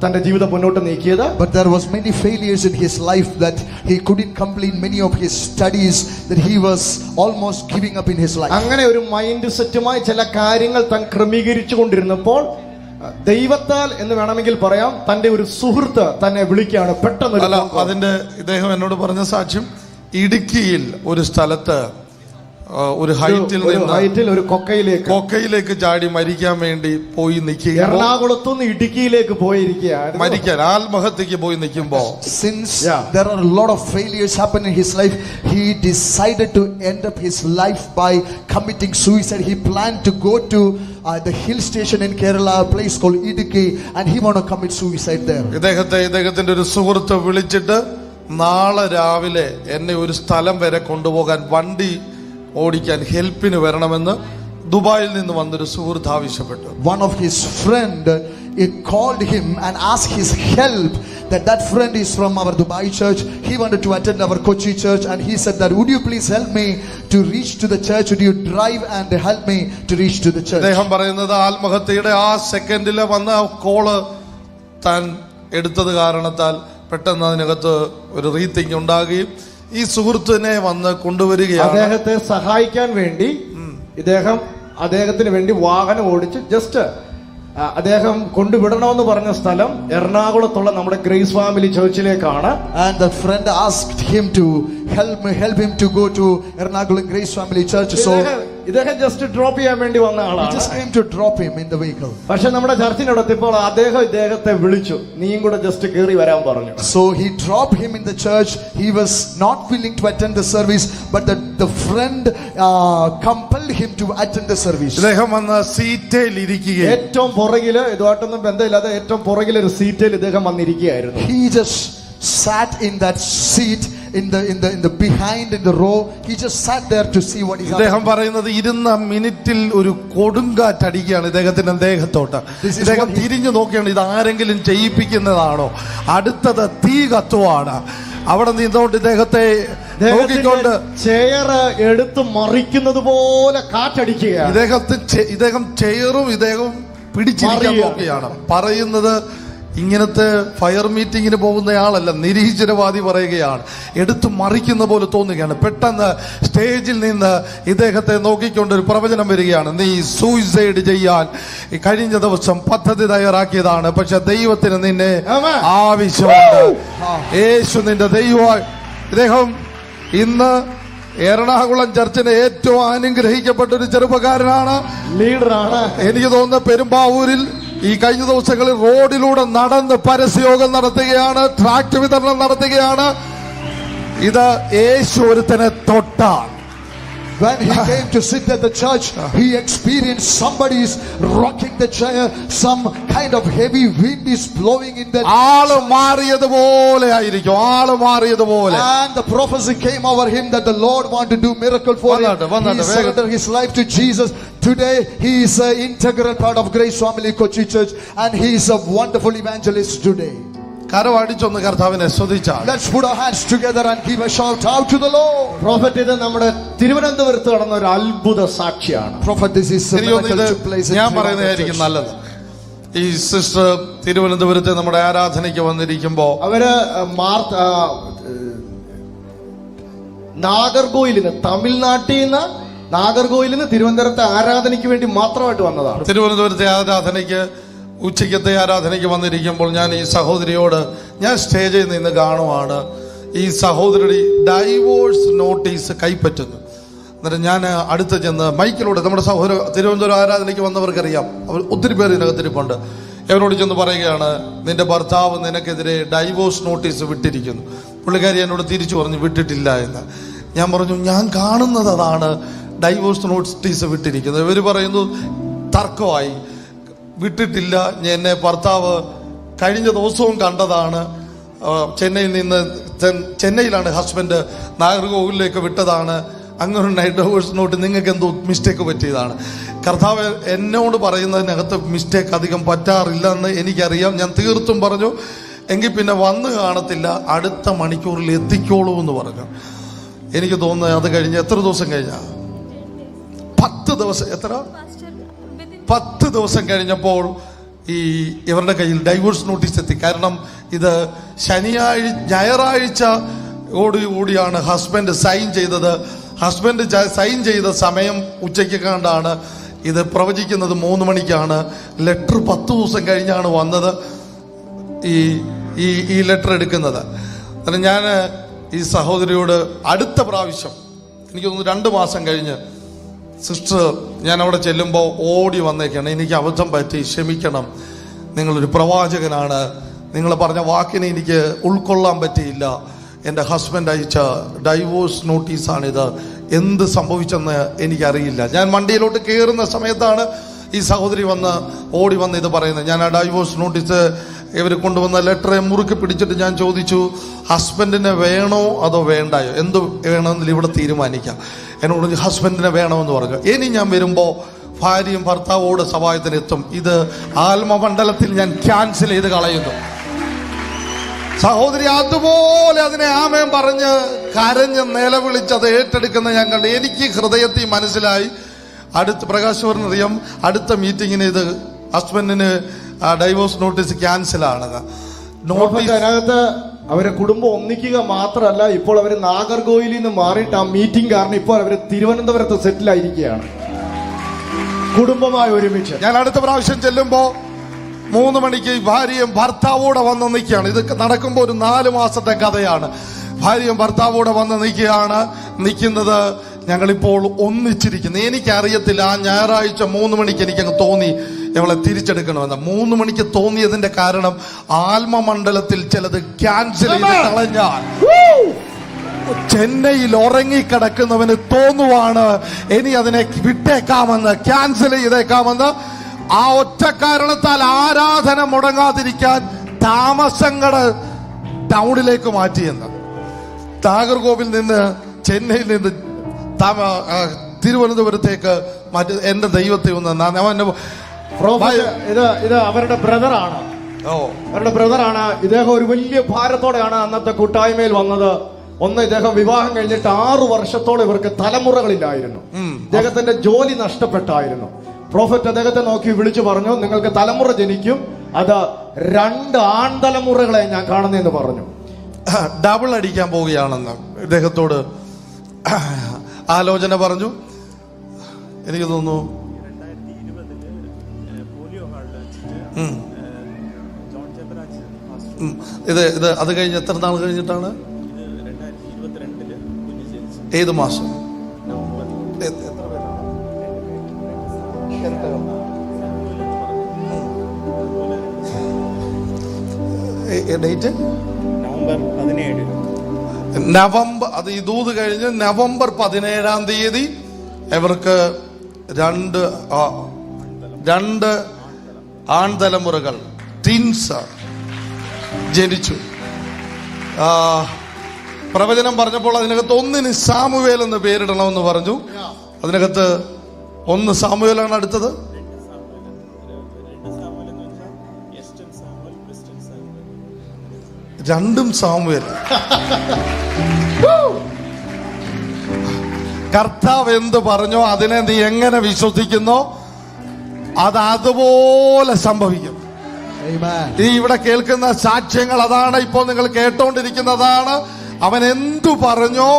തന്റെ ജീവിതം മുന്നോട്ട് നീക്കിയത്. But there was many failures in his life that he couldn't complete many of his studies, that he was almost giving up in his life. അങ്ങനെ ഒരു മൈൻഡ് സെറ്റുമായി ചില കാര്യങ്ങൾ താൻ ക്രമീകരിച്ചു കൊണ്ടിരുന്നപ്പോൾ ദൈവത്താൽ എന്ന് വേണമെങ്കിൽ പറയാം തന്റെ ഒരു സുഹൃത്ത് തന്നെ വിളിക്കുകയാണ് പെട്ടെന്ന്. അതിന്റെ ഇദ്ദേഹം എന്നോട് പറഞ്ഞ സാക്ഷ്യം, ഇടുക്കിയിൽ ഒരു സ്ഥലത്ത് ഒരു ഹൈറ്റിൽ ഒരു കൊക്കയിലേക്ക് ചാടി മരിക്കാൻ വേണ്ടി പോയി നിൽക്കുക. എറണാകുളത്തുനിന്ന് ഇടുക്കിയിലേക്ക് പോയിരിക്കുകയാണ് മരിക്കാൻ, ആത്മഹത്യക്ക് പോയി നിൽക്കുമ്പോ, since there are a lot of failures happen in his life, he decided to end up his life by committing suicide. He planned to go to the hill station in Kerala, a place called Idukki, and he want to commit suicide there. ഇദ്ദേഹത്തിന്റെ ഒരു സുഹൃത്ത് വിളിച്ചിട്ട് നാളെ രാവിലെ എന്നെ ഒരു സ്ഥലം വരെ കൊണ്ടുപോകാൻ വണ്ടി ഓടിക്കാൻ ഹെൽപ്പിന് വരണമെന്ന് ദുബായിൽ നിന്ന് വന്നൊരു സുഹൃത്ത് ആവശ്യപ്പെട്ടു. One of his friend called him and asked his help. That friend is from our Dubai church. He wanted to attend our Kochi church, and he said that, would you please help me to reach to the church? Would you drive and help me to reach to the church? അദ്ദേഹം പറയുന്നത് ആത്മഹത്യയുടെ ആ സെക്കൻഡിലെ വന്ന കോള് താൻ എടുത്തത് കാരണത്താൽ പെട്ടെന്ന് അതിനകത്ത് ഒരു റീതിങ്ക് ഉണ്ടാകുകയും ഈ സുഹൃത്തിനെ വന്ന് കൊണ്ടുവരികയാണ്. അദ്ദേഹത്തെ സഹായിക്കാൻ വേണ്ടി അദ്ദേഹത്തിന് വേണ്ടി വാഹനം ഓടിച്ച് ജസ്റ്റ് അദ്ദേഹം കൊണ്ടുവിടണമെന്ന് പറഞ്ഞ സ്ഥലം എറണാകുളത്തുള്ള നമ്മുടെ ഗ്രേസ് ഫാമിലി ചർച്ചിലേക്കാണ്. And the friend asked him to help him to go to Ernakulam Grace Family Church. So ഇദ്ദേഹം ജസ്റ്റ് ഡ്രോപ്പ് ചെയ്യാൻ വേണ്ടി വന്ന ആളാണ്. He just came to drop him in the vehicle. പക്ഷെ നമ്മുടെ ചർച്ചിനടുത്തപ്പോൾ ഇദ്ദേഹത്തെ വിളിച്ചു, നീയും കൂടെ ജസ്റ്റ് കയറി വരാൻ പറഞ്ഞു. So he dropped him in the church. He was not willing to attend the service, but the friend compelled him to attend the service. ഇദ്ദേഹം വന്ന സീറ്റിൽ ഇരിക്കുകയും ഏറ്റവും പുറകില് ഇതുമായിട്ടൊന്നും ബന്ധമില്ലാതെ ഏറ്റവും പുറകിലെ ഒരു സീറ്റിൽ ഇദ്ദേഹം വന്നിരിക്കുകയായിരുന്നു. He just sat in that seat in the behind in the row. He just sat there to see what is happening. ഇദ്ദേഹം പറയുന്നത് ഇരുന്ന മിനിറ്റിൽ ഒരു കൊടുങ്കാറ്റടിക്കുകയാണ് ഇദ്ദേഹത്തിന്റെ ദേഹത്തോട്ട്. ഇദ്ദേഹം തിരിഞ്ഞു നോക്കിയാണ് ഇത് ആരെങ്കിലും ചെയ്യിപ്പിക്കുന്നതാണോ, അടുത്തത് തീ കത്തുവാണ്. അവിടെ നിന്നോണ്ട് ഇദ്ദേഹത്തെ നോക്കിക്കൊണ്ട് ചെയർ എടുത്ത് മറിക്കുന്നത് പോലെ കാറ്റടിക്കുകയാണ്. ഇദ്ദേഹം ചെയറും ഇദ്ദേഹം പിടിച്ചിരിക്കാൻ നോക്കുകയാണ്. പറയുന്നത് ഇങ്ങനത്തെ ഫയർ മീറ്റിങ്ങിന് പോകുന്നയാളല്ല, നിരീശ്വരവാദി പറയുകയാണ്. എടുത്തു മറിക്കുന്ന പോലെ തോന്നുകയാണ്. പെട്ടെന്ന് സ്റ്റേജിൽ നിന്ന് ഇദ്ദേഹത്തെ നോക്കിക്കൊണ്ട് ഒരു പ്രവചനം വരികയാണ്. നീ സൂയിസൈഡ് ചെയ്യാൻ കഴിഞ്ഞ ദിവസം പദ്ധതി തയ്യാറാക്കിയതാണ്, പക്ഷെ ദൈവത്തിന് നിന്നെ ആവശ്യമുണ്ട്. യേശു നിന്റെ ദൈവമായി. ഇദ്ദേഹം ഇന്ന് എറണാകുളം ചർച്ചിന് ഏറ്റവും അനുഗ്രഹിക്കപ്പെട്ട ഒരു ചെറുപ്പക്കാരനാണ്, ലീഡറാണ്. എനിക്ക് തോന്നുന്ന പെരുമ്പാവൂരിൽ ഈ കഴിഞ്ഞ ദിവസങ്ങളിൽ റോഡിലൂടെ നടന്ന് പരസ്യയോഗം നടത്തുകയാണ്, ട്രാക്ട് വിതരണം നടത്തുകയാണ്. ഇത് യേശു ഒരുത്തനെ തൊട്ടാൽ When he came to sit at the church, he experienced somebody's rocking the chair. Some kind of heavy wind is blowing in that. ആള് മാറിയതുപോലെ ആയിരിക്കും, ആള് മാറിയതുപോലെ. And the prophecy came over him that the Lord want to do miracle for him. He surrendered his life to Jesus. Today he is an integral part of Grace Family Kochi Church, and he is a wonderful evangelist today. കരവടിച്ചൊന്ന് കർത്താവിനെ സ്തുതിച്ചാൽ. Let's put our hands together and give a shout out to the Lord. Prophet, ഇത് നമ്മുടെ തിരുവനന്തപുരത്ത് നടന്ന ഒരു അത്ഭുത സാക്ഷിയാണ്. Prophet, this is a miracle took place in ഞാൻ പറയുന്നതായിരിക്കും നല്ലത്. ഈ സിസ്റ്റർ തിരുവനന്തപുരത്ത് നമ്മുടെ ആരാധനയ്ക്ക് വന്നിരിക്കുമ്പോ അവര് നാഗർകോയിലിന് തമിഴ്നാട്ടിൽ നിന്ന് നാഗർകോയിലിന് തിരുവനന്തപുരത്തെ ആരാധനയ്ക്ക് വേണ്ടി മാത്രമായിട്ട് വന്നതാണ്. തിരുവനന്തപുരത്തെ ആരാധനയ്ക്ക് ഉച്ചയ്ക്കത്തെ ആരാധനയ്ക്ക് വന്നിരിക്കുമ്പോൾ ഞാൻ ഈ സഹോദരിയോട് ഞാൻ സ്റ്റേജിൽ നിന്ന് കാണുവാണ്, ഈ സഹോദരി ഡൈവോഴ്സ് നോട്ടീസ് കൈപ്പറ്റുന്നു. എന്നിട്ട് ഞാൻ അടുത്ത് ചെന്ന് മൈക്കിലൂടെ നമ്മുടെ സഹോദര തിരുവനന്തപുരം ആരാധനയ്ക്ക് വന്നവർക്കറിയാം, അവർ ഒത്തിരി പേര് ഇതിനകത്തിരിപ്പുണ്ട്. അവരോട് ചെന്ന് പറയുകയാണ്, നിന്റെ ഭർത്താവ് നിനക്കെതിരെ ഡൈവോഴ്സ് നോട്ടീസ് വിട്ടിരിക്കുന്നു. പുള്ളിക്കാരി എന്നോട് തിരിച്ചു പറഞ്ഞു വിട്ടിട്ടില്ല എന്ന്. ഞാൻ പറഞ്ഞു ഞാൻ കാണുന്നത് അതാണ്, ഡൈവോഴ്സ് നോട്ടീസ് വിട്ടിരിക്കുന്നത്. ഇവർ പറയുന്നു തർക്കമായി, വിട്ടിട്ടില്ല. എന്നെ ഭർത്താവ് കഴിഞ്ഞ ദിവസവും കണ്ടതാണ്. ചെന്നൈയിൽ നിന്ന് ചെന്നൈയിലാണ് ഹസ്ബൻഡ്, നാഗർകോവിലേക്ക് വിട്ടതാണ്. അങ്ങനെ ഡൈവോഴ്സ് നോട്ട് നിങ്ങൾക്ക് എന്തോ മിസ്റ്റേക്ക് പറ്റിയതാണ്. കർത്താവ് എന്നോട് പറയുന്നതിനകത്ത് മിസ്റ്റേക്ക് അധികം പറ്റാറില്ലെന്ന് എനിക്കറിയാം. ഞാൻ തീർത്തും പറഞ്ഞു എങ്കിൽ പിന്നെ വന്ന് കാണത്തില്ല, അടുത്ത മണിക്കൂറിൽ എത്തിക്കോളൂ എന്ന് പറഞ്ഞു. എനിക്ക് തോന്നുന്നത് അത് കഴിഞ്ഞ് എത്ര ദിവസം കഴിഞ്ഞാ 10 ദിവസം, എത്ര 10 ദിവസം കഴിഞ്ഞപ്പോൾ ഈ ഇവരുടെ കയ്യിൽ ഡൈവോഴ്സ് നോട്ടീസ് എത്തി. കാരണം ഇത് ഞായറാഴ്ച കൂടിയാണ് ഹസ്ബൻഡ് സൈൻ ചെയ്തത്. ഹസ്ബൻഡ് സൈൻ ചെയ്ത സമയം ഉച്ചയ്ക്ക് കണ്ടാണ്. ഇത് പ്രവചിക്കുന്നത് 3 മണിക്കാണ്. ലെറ്റർ 10 ദിവസം കഴിഞ്ഞാണ് വന്നത്, ഈ ലെറ്റർ എടുക്കുന്നത്. അല്ല, ഞാൻ ഈ സഹോദരിയോട് അടുത്ത പ്രാവശ്യം എനിക്ക് തോന്നുന്നു 2 മാസം കഴിഞ്ഞ്, സിസ്റ്റർ ഞാൻ അവിടെ ചെല്ലുമ്പോൾ ഓടി വന്നേക്കാണ്, എനിക്ക് അബദ്ധം പറ്റി, ക്ഷമിക്കണം, നിങ്ങളൊരു പ്രവാചകനാണ്, നിങ്ങൾ പറഞ്ഞ വാക്കിനെ എനിക്ക് ഉൾക്കൊള്ളാൻ പറ്റിയില്ല, എൻ്റെ ഹസ്ബൻഡ് അയച്ച ഡൈവോഴ്സ് നോട്ടീസാണിത്, എന്ത് സംഭവിച്ചെന്ന് എനിക്കറിയില്ല. ഞാൻ വണ്ടിയിലോട്ട് കയറുന്ന സമയത്താണ് ഈ സഹോദരി ഓടി വന്ന് ഇത് പറയുന്നത്. ഞാൻ ആ ഡൈവോഴ്സ് നോട്ടീസ് ഇവർ കൊണ്ടുവന്ന ലെറ്ററെ മുറുക്കി പിടിച്ചിട്ട് ഞാൻ ചോദിച്ചു, ഹസ്ബൻഡിനെ വേണോ അതോ വേണ്ടായോ, എന്ത് വേണമെന്നില്ല ഇവിടെ തീരുമാനിക്കാം. എന്നോട് ഹസ്ബൻഡിനെ വേണമെന്ന് പറഞ്ഞു. ഇനി ഞാൻ വരുമ്പോൾ ഭാര്യയും ഭർത്താവോട് സഹായത്തിന് എത്തും. ഇത് ആത്മമണ്ഡലത്തിൽ ഞാൻ ക്യാൻസൽ ചെയ്ത് കളയുന്നു. സഹോദരി അതുപോലെ അതിനെ ആമേൻ പറഞ്ഞ് കരഞ്ഞ് നിലവിളിച്ച് അത് ഏറ്റെടുക്കുന്ന ഞാൻ കണ്ടു. എനിക്ക് ഹൃദയത്തിൽ മനസ്സിലായി, അടുത്ത പ്രകാശവറിനറിയാം, അടുത്ത മീറ്റിങ്ങിന് ഇത് ഹസ്ബൻഡിന് ഡൈവോഴ്സ് നോട്ടീസ് ക്യാൻസൽ ആണെന്ന്. അതിനകത്ത് അവരെ കുടുംബം ഒന്നിക്കുക മാത്രമല്ല, ഇപ്പോൾ അവർ നാഗർകോവിലിൽ നിന്ന് മാറിയിട്ട് ആ മീറ്റിംഗ് കാരണം ഇപ്പോൾ അവർ തിരുവനന്തപുരത്ത് സെറ്റിൽ ആയിരിക്കുകയാണ്, കുടുംബമായി ഒരുമിച്ച്. ഞാൻ അടുത്ത പ്രാവശ്യം ചെല്ലുമ്പോ 3 മണിക്ക് ഭാര്യയും ഭർത്താവോടെ വന്ന് നിൽക്കുകയാണ്. ഇത് നടക്കുമ്പോൾ ഒരു 4 മാസത്തെ കഥയാണ്. ഭാര്യയും ഭർത്താവോടെ വന്ന് നിൽക്കുന്നത്. ഞങ്ങളിപ്പോൾ ഒന്നിച്ചിരിക്കുന്നു. എനിക്കറിയത്തില്ല, ആ ഞായറാഴ്ച 3 മണിക്ക് എനിക്കങ്ങ് തോന്നി ഞങ്ങളെ തിരിച്ചെടുക്കണമെന്ന്. 3 മണിക്ക് തോന്നിയതിന്റെ കാരണം ആത്മമണ്ഡലത്തിൽ ചിലത് ക്യാൻസൽ ചെയ്ത് കളഞ്ഞാൽ ചെന്നൈയിൽ ഉറങ്ങിക്കിടക്കുന്നവന് തോന്നുവാണ് ഇനി അതിനെ വിട്ടേക്കാമെന്ന്, ക്യാൻസൽ ചെയ്തേക്കാമെന്ന്. ആ ഒറ്റ കാരണത്താൽ ആരാധന മുടങ്ങാതിരിക്കാൻ താമസങ്ങള് ടൗണിലേക്ക് മാറ്റിയെന്ന്. നാഗർകോവിൽ നിന്ന്, ചെന്നൈയിൽ നിന്ന് തിരുവനന്തപുരത്തേക്ക് മാറ്റി. എന്റെ ദൈവത്തെ ഇത് അവരുടെ ബ്രദറാണ്. അവരുടെ ബ്രദറാണ്. ഇദ്ദേഹം ഒരു വലിയ ഭാരത്തോടെയാണ് അന്നത്തെ കൂട്ടായ്മയിൽ വന്നത്. ഒന്ന്, ഇദ്ദേഹം വിവാഹം കഴിഞ്ഞിട്ട് 6 വർഷത്തോളം ഇവർക്ക് തലമുറകളില്ലായിരുന്നു. ഇദ്ദേഹത്തിന്റെ ജോലി നഷ്ടപ്പെട്ടായിരുന്നു. പ്രോഫറ്റ് അദ്ദേഹത്തെ നോക്കി വിളിച്ചു പറഞ്ഞു, നിങ്ങൾക്ക് തലമുറ ജനിക്കും, അത് 2 ആൺതലമുറകളെ ഞാൻ കാണുന്നെന്ന് പറഞ്ഞു. ഡബിൾ അടിക്കാൻ പോവുകയാണെന്ന് ഇദ്ദേഹത്തോട് ആലോചന പറഞ്ഞു. എനിക്ക് തോന്നുന്നു ഇത് അത് കഴിഞ്ഞ് എത്ര നാൾ കഴിഞ്ഞിട്ടാണ്? ഏത് മാസം? Date November. അത് ഈ ദൂത് കഴിഞ്ഞ് നവംബർ 17-ാം തീയതി ഇവർക്ക് 2 ആൺതലമുറകൾ, ട്വിൻസ് ജനിച്ചു. പ്രവചനം പറഞ്ഞപ്പോൾ അതിനകത്ത് ഒന്നിന് സാമുവേൽ എന്ന് പേരിടണമെന്ന് പറഞ്ഞു. അതിനകത്ത് 1 സാമുവേലാണ് അടുത്തത്. രണ്ടും സാമുവേൽ. കർത്താവ് എന്ത് പറഞ്ഞോ അതിനെ നീ എങ്ങനെ വിശ്വസിക്കുന്നോ അത് അതുപോലെ സംഭവിക്കും. ഈ ഇവിടെ കേൾക്കുന്ന സാക്ഷ്യങ്ങൾ അതാണ്, ഇപ്പോൾ നിങ്ങൾ കേട്ടോണ്ടിരിക്കുന്നതാണ്. അവൻ എന്തു പറഞ്ഞോ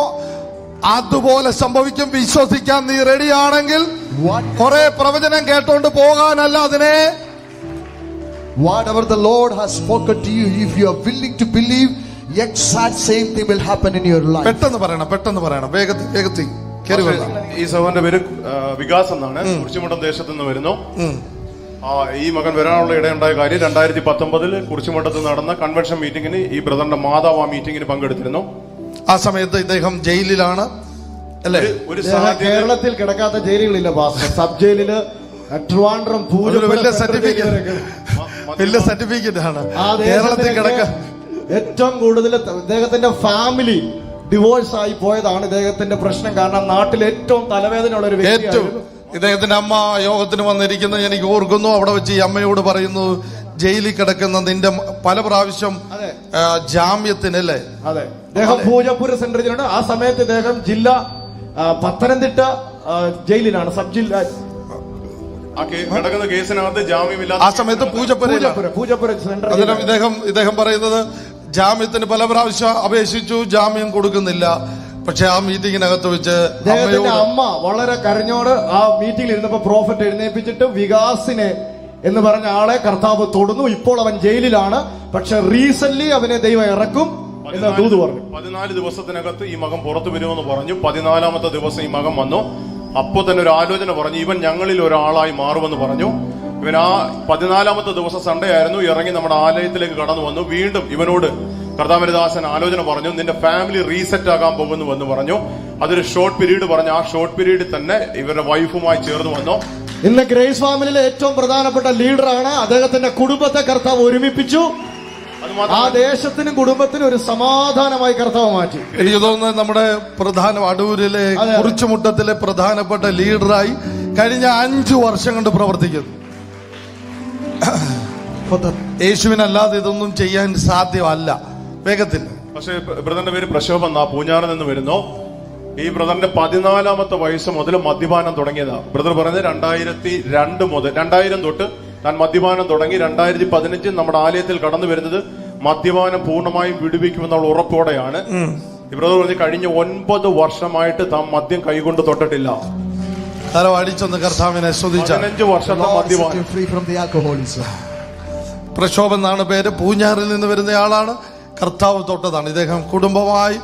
അതുപോലെ സംഭവിക്കും. വിശ്വസിക്കാൻ നീ റെഡിയാണെങ്കിൽ കുറെ പ്രവചനം കേട്ടോണ്ട് പോകാനല്ല അതിനെ. Whatever the Lord has spoken to you, if you are willing to believe, exact same thing will happen in your life. പെട്ടെന്ന് പറയണം, വേഗത്തിൽ. ഈ സഹോദരന്റെ പേര് വികാസ് എന്നാണ്. കുരിശുമുണ്ടം ദേശത്ത് നിന്ന് വരുന്നു. ഈ മകൻ വരാനുള്ള ഇടയുണ്ടായ കാര്യം 2019 കുറിച്ചുമട്ടത്ത് നടന്ന കൺവെൻഷൻ മീറ്റിംഗിന് ഈ ബ്രദറിന്റെ മാതാവ് ആ മീറ്റിംഗിന് പങ്കെടുത്തിരുന്നു. ആ സമയത്ത് ഇദ്ദേഹം ജയിലിലാണ് അല്ലേ? ഒരു കേരളത്തിൽ കിടക്കാത്ത ജയിലുകളില്ല പാസ്റ്റർ. സബ് ജയിലില് ട്രിവാൻഡ്രം വലിയ സർട്ടിഫിക്കറ്റ് ആണ് കേരളത്തിൽ കിടക്ക. ഏറ്റവും കൂടുതൽ ഇദ്ദേഹത്തിന്റെ ഫാമിലി ഡിവോഴ്സ് ആയി പോയതാണ് ഇദ്ദേഹത്തിന്റെ പ്രശ്നം. കാരണം നാട്ടിൽ ഏറ്റവും തലവേദന ഉള്ള ഒരു വ്യക്തിയായിരുന്നു. ഇദ്ദേഹത്തിന്റെ അമ്മ യോഗത്തിന് വന്നിരിക്കുന്നത് എനിക്ക് ഓർക്കുന്നു. അവിടെ വെച്ച് ഈ അമ്മയോട് പറയുന്നു, ജയിലിൽ കിടക്കുന്ന നിന്റെ പല പ്രാവശ്യം ജാമ്യത്തിനല്ലേ? അതെ, ഇദ്ദേഹം പൂജപ്പുര സെൻട്രൽ ജയിലുണ്ട്. ആ സമയത്ത് ഇദ്ദേഹം ജില്ല പത്തനംതിട്ട ജയിലിലാണ്, സബ് ജില്ല. കിടക്കുന്ന കേസിനകത്ത് ജാമ്യമില്ലാത്ത ആ സമയത്ത് പൂജപ്പുര സെൻട്രൽ. ഇദ്ദേഹം പറയുന്നത് ജാമ്യത്തിന് പല പ്രാവശ്യം അപേക്ഷിച്ചു, ജാമ്യം കൊടുക്കുന്നില്ല. പക്ഷെ ആ മീറ്റിംഗിനകത്ത് വെച്ച് അദ്ദേഹത്തിന്റെ അമ്മ വളരെ കരഞ്ഞോട് ആ മീറ്റിംഗിൽ ഇരുന്നപ്പോ പ്രോഫറ്റ് എഴുന്നേൽപ്പിച്ചിട്ട് വികാസിനെ എന്ന് പറഞ്ഞ ആളെ കർത്താവ് തൊടുന്നു. ഇപ്പോൾ അവൻ ജയിലിലാണ്, പക്ഷെ റീസെന്റ് അവനെ ദൈവം ഇറക്കും എന്ന് ദൂത് പറഞ്ഞു. 14 ദിവസത്തിനകത്ത് ഈ മകൻ പുറത്തു വരുമെന്ന് പറഞ്ഞു. 14ാമത്തെ ദിവസം ഈ മകൻ വന്നു. അപ്പോ തന്നെ ഒരു ആലോചന പറഞ്ഞു, ഇവൻ ഞങ്ങളിൽ ഒരാളായി മാറുമെന്ന് പറഞ്ഞു. ഇവൻ ആ 14ാമത്തെ ദിവസം സൺഡേ ആയിരുന്നു, ഇറങ്ങി നമ്മുടെ ആലയത്തിലേക്ക് കടന്നു വന്നു. വീണ്ടും ഇവനോട് കർത്താവിന്റെ ദാസൻ ആലോചന പറഞ്ഞു, നിന്റെ ഫാമിലി റീസെറ്റ് ആകാൻ പോകുന്നു എന്ന് പറഞ്ഞു. അതൊരു ഷോർട്ട് പീരീഡ് പറഞ്ഞു. ആ ഷോർട്ട് പീരീഡിൽ തന്നെ ഇവരുടെ വൈഫുമായി ചേർന്ന് വന്നു. ഇന്ന് ഗ്രേസ് ഫാമിലിയിലെ ഏറ്റവും പ്രധാനപ്പെട്ട ലീഡറാണ്. അദ്ദേഹത്തിന്റെ കുടുംബത്തെ കർത്താവ് ഒരുമിപ്പിച്ചു. ആ ദേശത്തിനും കുടുംബത്തിനും ഒരു സമാധാനമായി കർത്താവ് മാറ്റി. എനിക്ക് തോന്നുന്നത് നമ്മുടെ അടൂരിലെ കുറിച്ചുമുട്ടത്തിലെ പ്രധാനപ്പെട്ട ലീഡറായി കഴിഞ്ഞ 5 വർഷം കൊണ്ട് പ്രവർത്തിക്കുന്നു. യേശുവിനല്ലാതെ ഇതൊന്നും ചെയ്യാൻ സാധ്യമല്ല വേഗത്തിൽ. പക്ഷേ ബ്രദറിന്റെ പേര് പ്രശോഭൻ എന്നാ, പൂഞ്ഞാറിൽ നിന്ന് വരുന്നു. ഈ ബ്രദറിന്റെ 14ാമത്തെ വയസ്സ് മുതൽ മദ്യപാനം തുടങ്ങിയതാ. ബ്രദർ പറഞ്ഞത് 2000 തൊട്ട് താൻ മദ്യപാനം തുടങ്ങി. 2015 നമ്മുടെ ആലയത്തിൽ കടന്നു വരുന്നത് മദ്യപാനം പൂർണ്ണമായും വിടുവിക്കുമെന്നുള്ള ഉറപ്പോടെയാണ്. ഈ ബ്രദർ പറഞ്ഞ് കഴിഞ്ഞ 9 വർഷമായിട്ട് താൻ മദ്യം കൈകൊണ്ട് തൊട്ടിട്ടില്ല. കർത്താവിനെ 15 വർഷത്തെ മദ്യപാനം. പ്രശോഭൻ എന്നാണ് പേര്. പൂഞ്ഞാറിൽ നിന്ന് വരുന്ന ആളാണ്. കർത്താവ് തൊട്ടതാണ്. ഇദ്ദേഹം കുടുംബമായി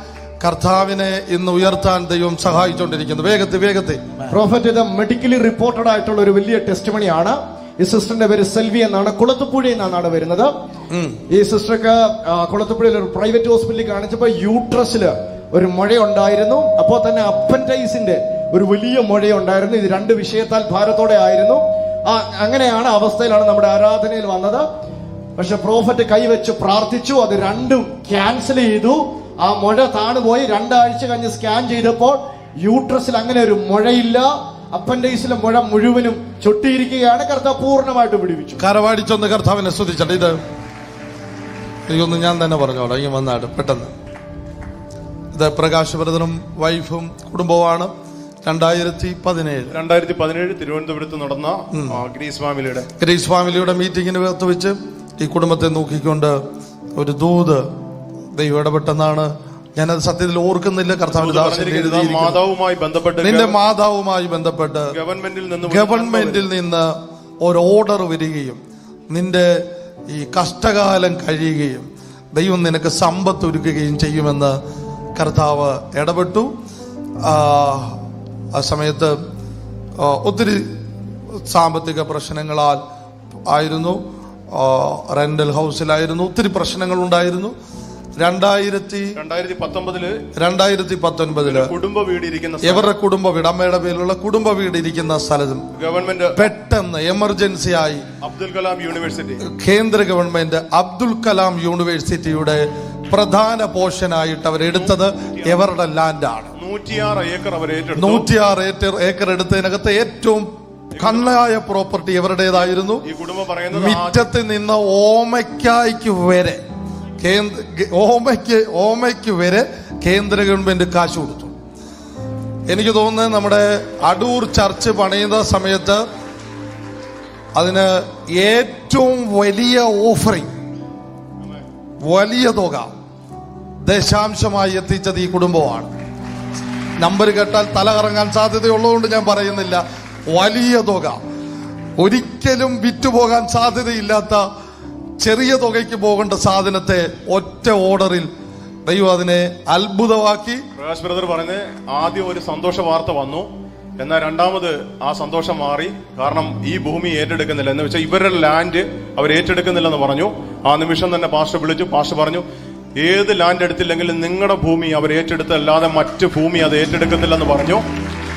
കർത്താവിനെ ഇന്ന് ഉയർത്താൻ ദൈവം സഹായിച്ചുകൊണ്ടിരിക്കുന്നു. വേഗത്തിൽ പ്രോഫറ്റ് ഇത് മെഡിക്കലി റിപ്പോർട്ടഡ് ആയിട്ടുള്ള ഒരു വലിയ ടെസ്റ്റിമണിയാണ്. ഈ സിസ്റ്ററിന്റെ പേര് സെൽവി എന്നാണ്. കുളത്തുപുഴയിൽ നിന്നാണ് വരുന്നത്. ഈ സിസ്റ്റർക്ക് കുളത്തുപുഴയിൽ ഒരു പ്രൈവറ്റ് ഹോസ്പിറ്റലിൽ കാണിച്ചപ്പോൾ യൂട്രസില് ഒരു മുഴയുണ്ടായിരുന്നു. അപ്പോൾ തന്നെ അപ്പൻഡൈസിന്റെ ഒരു വലിയ മുഴയുണ്ടായിരുന്നു. ഇത് 2 വിഷയത്താൽ ഭാരത്തോടെ ആയിരുന്നു. അങ്ങനെയാണ് അവസ്ഥയിലാണ് നമ്മുടെ ആരാധനയിൽ വന്നത്. പക്ഷെ പ്രോഫറ്റ് കൈവച്ച് പ്രാർത്ഥിച്ചു, അത് 2 ക്യാൻസൽ ചെയ്തു. ആ മുഴ താണുപോയി. 2 ആഴ്ച കഴിഞ്ഞ് സ്കാൻ ചെയ്തപ്പോൾ യൂട്രസിൽ അങ്ങനെ ഒരു മുഴയില്ല. അപ്പൻഡൈസിലെ മുഴ മുഴുവനും ചൊട്ടിയിരിക്കുകയാണ്. കർത്താവ് പൂർണ്ണമായിട്ട് വിടുവിച്ചു. കരവാടിച്ചൊന്ന് കർത്താവിനെ സ്തുതിച്ചിട്ട് ഇതൊന്നും ഞാൻ തന്നെ പറഞ്ഞോളാം. ഇങ്ങനെ വന്നാട് പെട്ടെന്ന്. ഇത് പ്രകാശഭരതനും വൈഫും കുടുംബവുമാണ്. 2017 തിരുവനന്തപുരത്ത് നടന്ന ഗ്രീസ് ഫാമിലിയുടെ മീറ്റിംഗിന് വെച്ച് ഈ കുടുംബത്തെ നോക്കിക്കൊണ്ട് ഒരു ദൂത് ദൈവം ഇടപെട്ടെന്നാണ്. ഞാനത് സത്യത്തിൽ ഓർക്കുന്നില്ല. കർത്താവിന്റെ നിന്റെ മാതാവുമായി ബന്ധപ്പെട്ട് ഗവൺമെന്റിൽ നിന്ന് ഒരു ഓർഡർ വരികയും നിന്റെ ഈ കഷ്ടകാലം കഴിയുകയും ദൈവം നിനക്ക് സമ്പത്ത് ഒരുക്കുകയും ചെയ്യുമെന്ന് കർത്താവ് ഇടപെട്ടു. ആ സമയത്ത് ഒത്തിരി സാമ്പത്തിക പ്രശ്നങ്ങളാൽ ആയിരുന്നു. റെന്റൽ ഹൗസിലായിരുന്നു. ഒത്തിരി പ്രശ്നങ്ങൾ ഉണ്ടായിരുന്നു. 2019 കുടുംബ വീട് ഇരിക്കുന്ന ഇവരുടെ കുടുംബ വീട്, അമ്മയുടെ പേരിലുള്ള കുടുംബ വീട് ഇരിക്കുന്ന സ്ഥലത്തും ഗവൺമെന്റ് പെട്ടെന്ന് എമർജൻസി ആയി അബ്ദുൽ കലാം യൂണിവേഴ്സിറ്റി, കേന്ദ്ര ഗവൺമെന്റ് അബ്ദുൽ കലാം യൂണിവേഴ്സിറ്റിയുടെ പ്രധാന പോർഷനായിട്ട് അവരെടുത്തത് ഇവരുടെ ലാൻഡാണ്. 106 ഏക്കർ എടുത്തതിനകത്ത് ഏറ്റവും കണ്ണായ പ്രോപ്പർട്ടി ഇവരുടേതായിരുന്നു. മിറ്റത്ത് നിന്ന് ഓമയ്ക്കായ്ക്ക് വരെ ഓമയ്ക്ക് വരെ കേന്ദ്ര ഗവൺമെന്റ് കാശ് കൊടുത്തു. എനിക്ക് തോന്നുന്നത് നമ്മുടെ അടൂർ ചർച്ച് പണിയുന്ന സമയത്ത് അതിന് ഏറ്റവും വലിയ ഓഫറിങ്, വലിയ തുക ദശാംശമായി എത്തിച്ചത് ഈ കുടുംബമാണ്. നമ്പർ കേട്ടാൽ തല കറങ്ങാൻ സാധ്യതയുള്ളതുകൊണ്ട് ഞാൻ പറയുന്നില്ല. വലിയ തുക, ഒരിക്കലും വിറ്റുപോകാൻ സാധ്യതയില്ലാത്ത ചെറിയ തുകയ്ക്ക് പോകേണ്ട സാധനത്തെ ഒറ്റ ഓർഡറിൽ ദൈവം അതിനെ അത്ഭുതമാക്കി. പ്രകാശ് ബ്രദർ പറഞ്ഞ് ആദ്യം ഒരു സന്തോഷ വാർത്ത വന്നു. എന്നാൽ രണ്ടാമത് ആ സന്തോഷം മാറി. കാരണം ഈ ഭൂമി ഏറ്റെടുക്കുന്നില്ല എന്ന് വെച്ചാൽ ഇവരുടെ ലാൻഡ് അവർ ഏറ്റെടുക്കുന്നില്ലെന്ന് പറഞ്ഞു. ആ നിമിഷം തന്നെ പാസ്റ്റർ വിളിച്ചു. പാസ്റ്റർ പറഞ്ഞു, ഏത് ലാൻഡ് എടുത്തില്ലെങ്കിലും നിങ്ങളുടെ ഭൂമി അവർ ഏറ്റെടുത്തല്ലാതെ മറ്റ് ഭൂമി അത് ഏറ്റെടുക്കുന്നില്ലെന്ന് പറഞ്ഞു.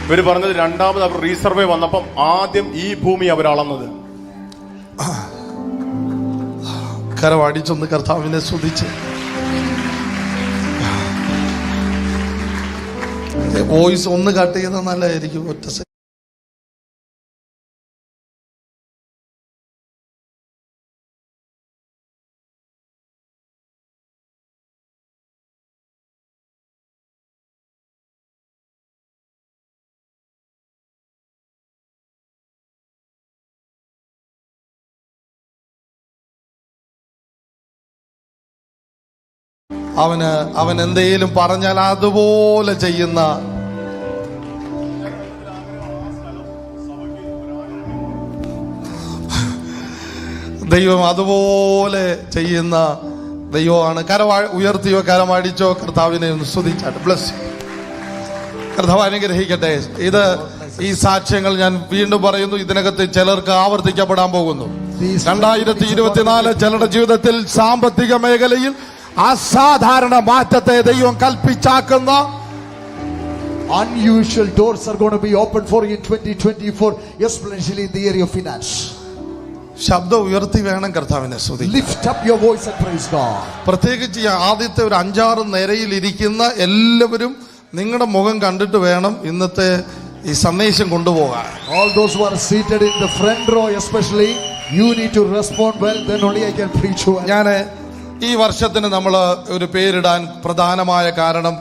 ഇവർ പറഞ്ഞത് രണ്ടാമത് അവർ റീസർവേ വന്നപ്പം ആദ്യം ഈ ഭൂമി അവർ അളന്നത്. കരവാടിച്ചൊന്ന് കർത്താവിനെ സ്തുതിച്ച് വോയിസ് ഒന്ന് കട്ട് ചെയ്താൽ നല്ലതായിരിക്കും. ഒറ്റ അവൻ എന്തെങ്കിലും പറഞ്ഞാൽ അതുപോലെ ചെയ്യുന്ന ദൈവം, അതുപോലെ ചെയ്യുന്ന ദൈവമാണ്. ഉയർത്തിയോ കരമടിച്ചോ കർത്താവിനെ ഒന്ന് സ്തുതിച്ചാട്ടെ. ബ്ലസ്. കർത്താവ് അനുഗ്രഹിക്കട്ടെ. ഈ സാക്ഷ്യങ്ങൾ ഞാൻ വീണ്ടും പറയുന്നു, ഇതിനകത്ത് ചിലർക്ക് ആവർത്തിക്കപ്പെടാൻ പോകുന്നു. 2024 ചിലരുടെ ജീവിതത്തിൽ സാമ്പത്തിക മേഖലയിൽ അസാധാരണ മാറ്റത്തെ ദൈവം കൽപ്പിച്ചാക്കുന്ന unusual doors are going to be opened for you in 2024, especially in the area of finance. ശബ്ദം ഉയർത്തി വേണം കർത്താവിനെ സ്തുതിക്കാൻ. Lift up your voice and praise God. പ്രത്യേകിച്ച് ആദ്യത്തെ ഒരു 5-6 നിരയിൽ ഇരിക്കുന്ന എല്ലാവരും നിങ്ങളുടെ മുഖം കണ്ടിട്ട് വേണം ഇന്നത്തെ ഈ സന്ദേശം കൊണ്ടുപോകാൻ. All those who are seated in the front row especially, you need to respond well, then only I can preach well. ഞാൻ ഈ വർഷത്തിന് നമ്മൾ ഒരു പേരിടാൻ പ്രധാനമായ കാരണം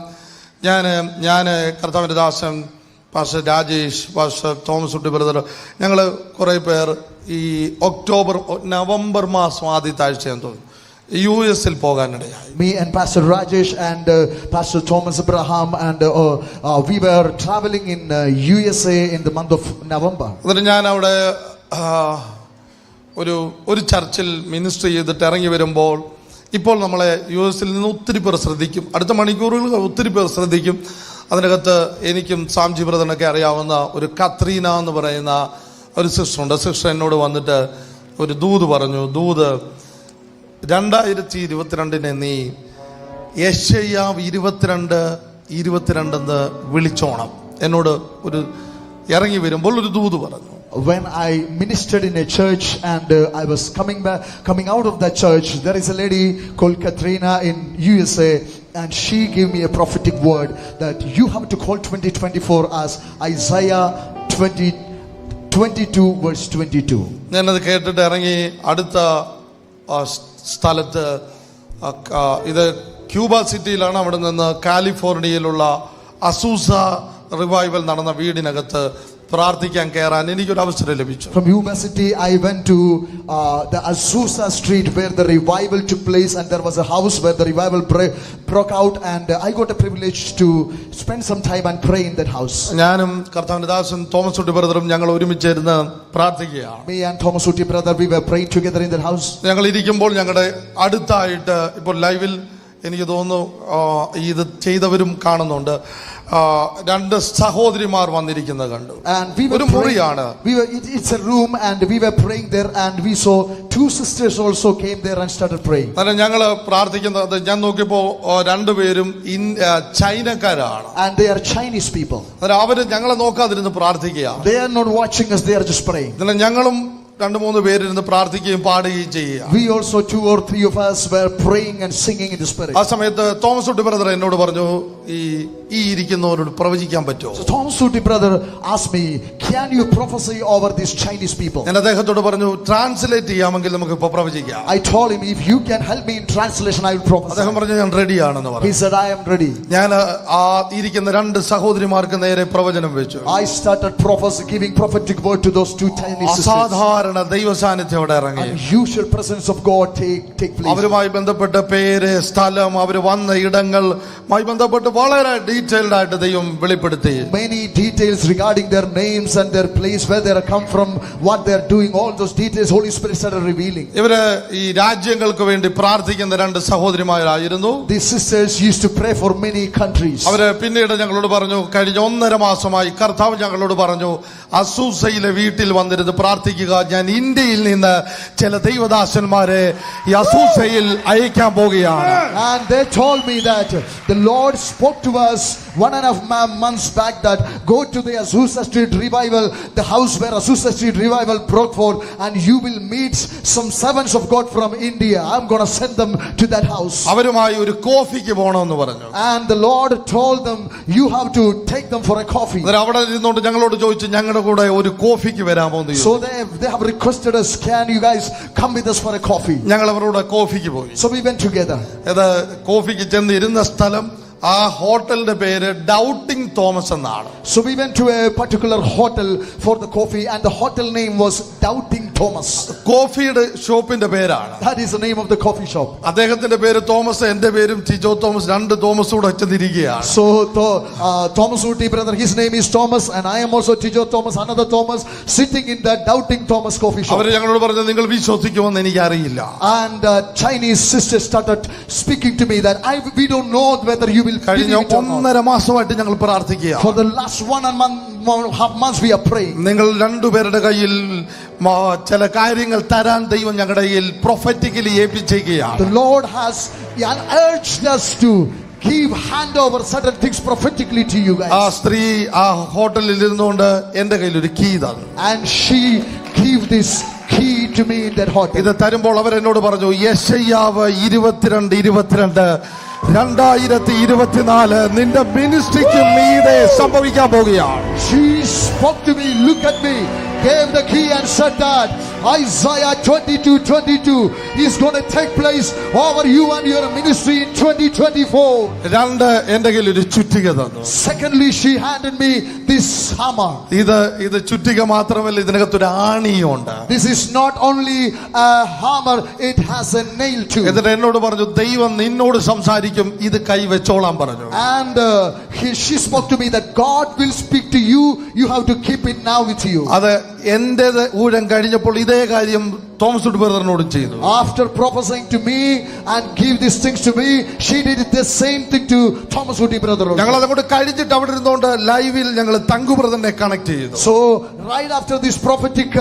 ഞാൻ കർത്താവിൻ്റെ ദാസൻ പാസ്റ്റർ രാജേഷ്, പാസ്റ്റർ തോമസ് കുട്ടി ബ്രദർ, ഞങ്ങൾ കുറേ പേർ ഈ നവംബർ മാസം ആദ്യത്തെ ആഴ്ചയെന്ന് തോന്നുന്നു US പോകാനിടയായി. Me and Pastor Rajesh and Pastor Thomas Abraham and we were traveling in USA in the month of November. എന്നിട്ട് ഞാൻ അവിടെ ഒരു ചർച്ചിൽ മിനിസ്റ്റർ ചെയ്തിട്ട് ഇറങ്ങി വരുമ്പോൾ ഇപ്പോൾ നമ്മളെ US നിന്ന് ഒത്തിരി പേർ ശ്രദ്ധിക്കും. അടുത്ത മണിക്കൂറുകൾ ഒത്തിരി പേർ ശ്രദ്ധിക്കും. അതിനകത്ത് എനിക്കും സാംജി ബ്രദറിനൊക്കെ അറിയാവുന്ന ഒരു കത്രീന എന്ന് പറയുന്ന ഒരു സിസ്റ്ററുണ്ട്. സിസ്റ്റർ എന്നോട് വന്നിട്ട് ഒരു ദൂത് പറഞ്ഞു. ദൂത് 2022 നീ യെശയ്യാവ് 22:22 വിളിച്ചോണം. എന്നോട് ഒരു ഇറങ്ങി വരുമ്പോൾ ഒരു ദൂത് പറഞ്ഞു. When I ministered in a church and I was coming out of that church, there is a lady called Katrina in USA and she gave me a prophetic word that you have to call 2024 as Isaiah 22 verse 22. ഞാനത് കേട്ടിട്ട് ഇറങ്ങി അടുത്ത സ്ഥലത്ത്, ഇത് ക്യൂബ സിറ്റിയിലാണ്. അവിടെ നിന്ന് കാലിഫോർണിയയിലുള്ള അസൂസ റിവൈവൽ നടന്ന വീടിനകത്ത് പ്രാർത്ഥിക്കാൻ കയറാൻ എനിക്കൊരു അവസരം ലഭിച്ചു. From Yuba City I went to the Azusa Street where the revival took place, and there was a house where the revival broke out, and I got a privilege to spend some time and pray in that house. ഞാനും കർത്താവിന്റെ ദാസൻ തോമസ് കുട്ടി ബ്രദറും ഞങ്ങൾ ഒരുമിച്ചിരുന്ന് പ്രാർത്ഥിക്കുകയാണ്. Me and Thomas Uti brother, we were praying together in that house. ഞങ്ങൾ ഇരിക്കുമ്പോൾ ഞങ്ങളുടെ അടുത്തായിട്ട് ഇപ്പോൾ ലൈവിൽ എനിക്ക് തോന്നുന്നു ഇത് ചെയ്തവരും കാണുന്നുണ്ട്. 2 സഹോദരിമാർ വന്നിരിക്കുന്നത് കണ്ടു. ഒരു മുറിയാണ്. It's a room and we were praying there and we saw 2 sisters also came there and started praying. ഞങ്ങൾ പ്രാർത്ഥിക്കുന്നത് ഞാൻ നോക്കിയപ്പോൾ 2 പേരും ചൈനക്കാരാണ്. And they are Chinese people. അവര് ഞങ്ങളെ നോക്കാതിരുന്ന് പ്രാർത്ഥിക്കുക. They are not watching us, they are just praying. ഞങ്ങളും 2-3 പേരിരുന്ന് പ്രാർത്ഥിക്കുകയും പാടുകയും ചെയ്യുക. We also 2 or 3 of us were praying and singing in the spirit. ആ സമയത്ത് തോമസ് കുട്ടി ബ്രദർ എന്നോട് പറഞ്ഞു, ഈ ഇരിക്കുന്നവരോട് പ്രവചിക്കാൻ പറ്റുമോ? So Thomas Uti brother asked me, can you prophesy over these Chinese people? ഞാൻ അദ്ദേഹത്തോട് പറഞ്ഞു, ട്രാൻസ്ലേറ്റ് ചെയ്യാമെങ്കിൽ നമുക്ക് ഇപ്പോൾ പ്രവചിക്കാം. I told him, if you can help me in translation I will prophesy. അദ്ദേഹം പറഞ്ഞു, ഞാൻ റെഡിയാണെന്ന് പറഞ്ഞു. He said, I am ready. ഞാൻ ആ ഇരിക്കുന്ന 2 സഹോദരിമാർക്ക് നേരെ പ്രവചനം വെച്ചു. I started giving prophetic word to those 2 Chinese sisters. അസാധാരണ ദൈവ സാന്നിധ്യം അവിടെ ഇറങ്ങി. Unusual presence of God take place. അവരുമായി ബന്ധപ്പെട്ട പേര്, സ്ഥലം, അവർ വന്ന ഇടങ്ങളുമായി ബന്ധപ്പെട്ട് വളരെ ഡീറ്റെയിൽഡ് ആയിട്ട് ദൈവം വെളിപ്പെടുത്തി. Many details regarding their names and their place, where they come from, what they are doing, all those details Holy Spirit started revealing. ഇവര് ഈ രാജ്യങ്ങൾക്ക് വേണ്ടി പ്രാർത്ഥിക്കുന്ന രണ്ട് സഹോദരിമാരായിരുന്നു. These sisters used to pray for many countries. അവര് പിന്നീട് ഞങ്ങളോട് പറഞ്ഞു, കഴിഞ്ഞ 1.5 മാസമായി കർത്താവ് ഞങ്ങളോട് പറഞ്ഞു, അസൂസയിലെ വീട്ടിൽ വന്നിരുന്ന് പ്രാർത്ഥിക്കുക, ഞാൻ ഇന്ത്യയിൽ നിന്ന് ചില ദൈവദാസന്മാരെ ഈ അസൂസയിൽ അയക്കാൻ പോകുകയാണ്. And they told me that the Lord spoke to us 1.5 months back that go to the Azusa Street revival, the house where Azusa Street revival broke forth, and you will meet some servants of God from India. I'm going to send them to that house. അവരുമായി ഒരു കോഫിക്ക് പോകണമെന്ന് പറഞ്ഞു. And the Lord told them, you have to take them for a coffee. അവിടെ ഇരുന്നുകൊണ്ട് ഞങ്ങളോട് ചോദിച്ചു, ഞങ്ങളുടെ കൂടെ ഒരു കോഫിക്ക് വരാമോ എന്ന് ചോദിച്ചു. So they have requested us, can you guys come with us for a coffee? ഞങ്ങൾ അവരോട് കോഫിക്ക് പോയി. So we went together. ഇത് കോഫിക്ക് ചെന്ന് ഇരുന്ന സ്ഥലം, ആ ഹോട്ടലിന്റെ പേര് ഡൗട്ടിംഗ് തോമസ് എന്നാണ്. So we went to a particular hotel for the coffee, and the hotel name was Doubting Thomas. കോഫിയുടെ ഷോപ്പിന്റെ പേരാണ്. That is the name of the coffee shop. അദ്ദേഹത്തിന്റെ പേര് തോമസ്, എന്റെ പേരും ടിജോ തോമസ്, രണ്ട് തോമസ് കൂടെ വെച്ചിരിക്കുകയാണ്. So Thomas Uti brother, his name is Thomas, and I am also Tijo Thomas, another Thomas, sitting in the Doubting Thomas coffee shop. അവര് ഞങ്ങളോട് പറഞ്ഞു, നിങ്ങൾ വിശ്വസിക്കുമെന്ന് എനിക്കറിയില്ല. And Chinese sisters started speaking to me that we don't know whether you will കഴിഞ്ഞ believe it or not. 1.5 മാസമായിട്ട് ഞങ്ങൾ പ്രാർത്ഥിക്കുക. For the last 1.5 months we are praying. നിങ്ങൾ രണ്ടുപേരുടെ കയ്യിൽ ചില കാര്യങ്ങൾ തരാൻ ദൈവം ഞങ്ങളുടെ കയ്യിൽ prophetically ഏൽപ്പിച്ചിരിക്കുകയാണ്. The Lord has urged us to give hand over certain things prophetically to you guys. ആ സ്ത്രീ ആ ഹോട്ടലിൽ ഇരുന്നുകൊണ്ട് എന്റെ കയ്യിൽ ഒരു കീ തന്നു. And she gave this key to me in that hotel. ഇത് തരുമ്പോൾ അവരെന്നോട് പറഞ്ഞു, യെശയ്യാവ് 22:22 2024 നിന്റെ മിനിസ്ട്രിക്ക് മീതെ സംഭവിക്കാൻ പോകുകയാണ്. She spoke to me, look at me, gave the key and said that Isaiah 22:22 is going to take place over you and your ministry in 2024. രണ്ട്, എന്റെ കയ്യിൽ ഒരു ചുറ്റിക തന്നു. Secondly, she handed me this hammer. ഇത് ചുറ്റിക മാത്രമല്ല, ഇതിനകത്തൊരു ആണിയുണ്ട്. This is not only a hammer, it has a nail too. എന്നിട്ട് എന്നോട് പറഞ്ഞു, ദൈവം നിന്നോട് സംസാരിക്കും, ഇത് കൈവച്ചോളാൻ പറഞ്ഞു. And she spoke to me that God will speak to you, you have to keep it now with you. അത് എന്റെ ഊഴം കഴിഞ്ഞപ്പോൾ ഇതേ കാര്യം തോമസ് ബ്രദറിനോടും ചെയ്തു. After prophesying to me and give these things to me, she did the same thing to Thomas Woody brother also. ഞങ്ങൾ അതുകൊണ്ട് കഴിഞ്ഞിട്ട് അവിടെ ഇരുന്നുകൊണ്ട് ലൈവിൽ ഞങ്ങൾ തങ്കു ബ്രദറിനെ കണക്ട് ചെയ്തു. So right after this prophetic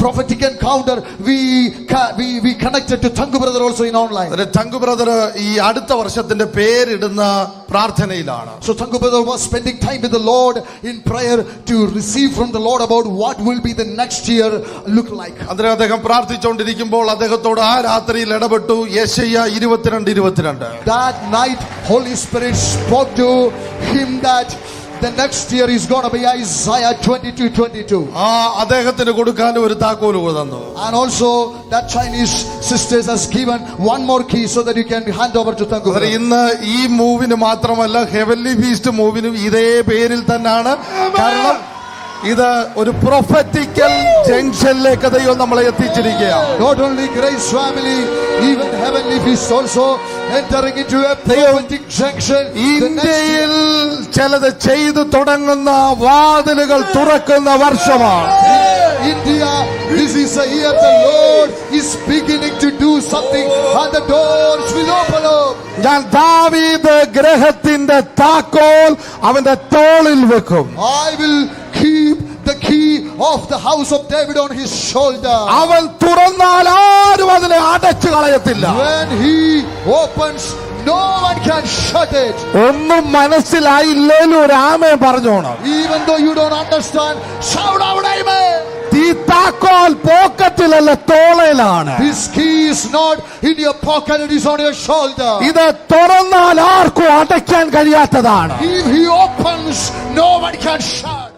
prophetic encounter, we connected to Thangu brother also in online. Thank you brother ഈ അടുത്ത വർഷത്തിന്റെ പേരിടുന്ന പ്രാർത്ഥനയിലാണ്. So Thangu brother was spending time with the Lord in prayer to receive from the Lord about what will be the next year look like. അദ്ദേഹം പ്രാർത്ഥിച്ചുകൊണ്ടിരിക്കുമ്പോൾ അദ്ദേഹത്തോട് ആ രാത്രിയിൽ ഇടപെട്ടു, യെശയ്യാ 22:22. That night Holy Spirit spoke to him that the next year is going to be Isaiah 22:22. അദ്ദേഹത്തിന് കൊടുക്കാൻ ഒരു താക്കോല് തന്നു. And also that Chinese sisters has given one more key so that you can hand over to Thangu. ഇന്ന് ഈ മൂവിന് മാത്രമല്ല, ഹെവൻലി ഫീസ്റ്റ് മൂവിനും ഇതേ പേരിൽ തന്നെയാണ്. കാരണം ഇത് ഒരു പ്രൊഫറ്റിക്കൽ ജംഗ്ഷനിലേക്ക് ദൈവം നമ്മളെ എത്തിച്ചിരിക്കുകയാണ്. Not only Grace Family, even Heavenly Feast also entering into a prophetic junction. ഇന്ത്യയിൽ ചിലത് ചെയ്തു തുടങ്ങുന്ന വാതിലുകൾ തുറക്കുന്ന വർഷമാണ്. India, this is a year the Lord is beginning to do something and the doors will open up. ഞാൻ ദാവീദ് ഗ്രഹത്തിന്റെ താക്കോൽ അവന്റെ തോളിൽ വെക്കും. I will keep the key of the house of David on his shoulder. അവൻ തുറന്നാൽ ആരും അതിനെ അടച്ചു കളയത്തില്ല. When he opens, no one can shut it. ഒന്നും മനസ്സിലായില്ലേലും ഒരു ആമേൻ പറഞ്ഞോണം. Even though you don't understand, shout out amen. ഈ താക്കോൽ പോക്കറ്റിലല്ല, തോളയിലാണ്. This key is not in your pocket, it is on your shoulder. ഇത് തുറന്നാൽ ആർക്കും അടയ്ക്കാൻ കഴിയാത്തതാണ്. If he opens, no one can shut.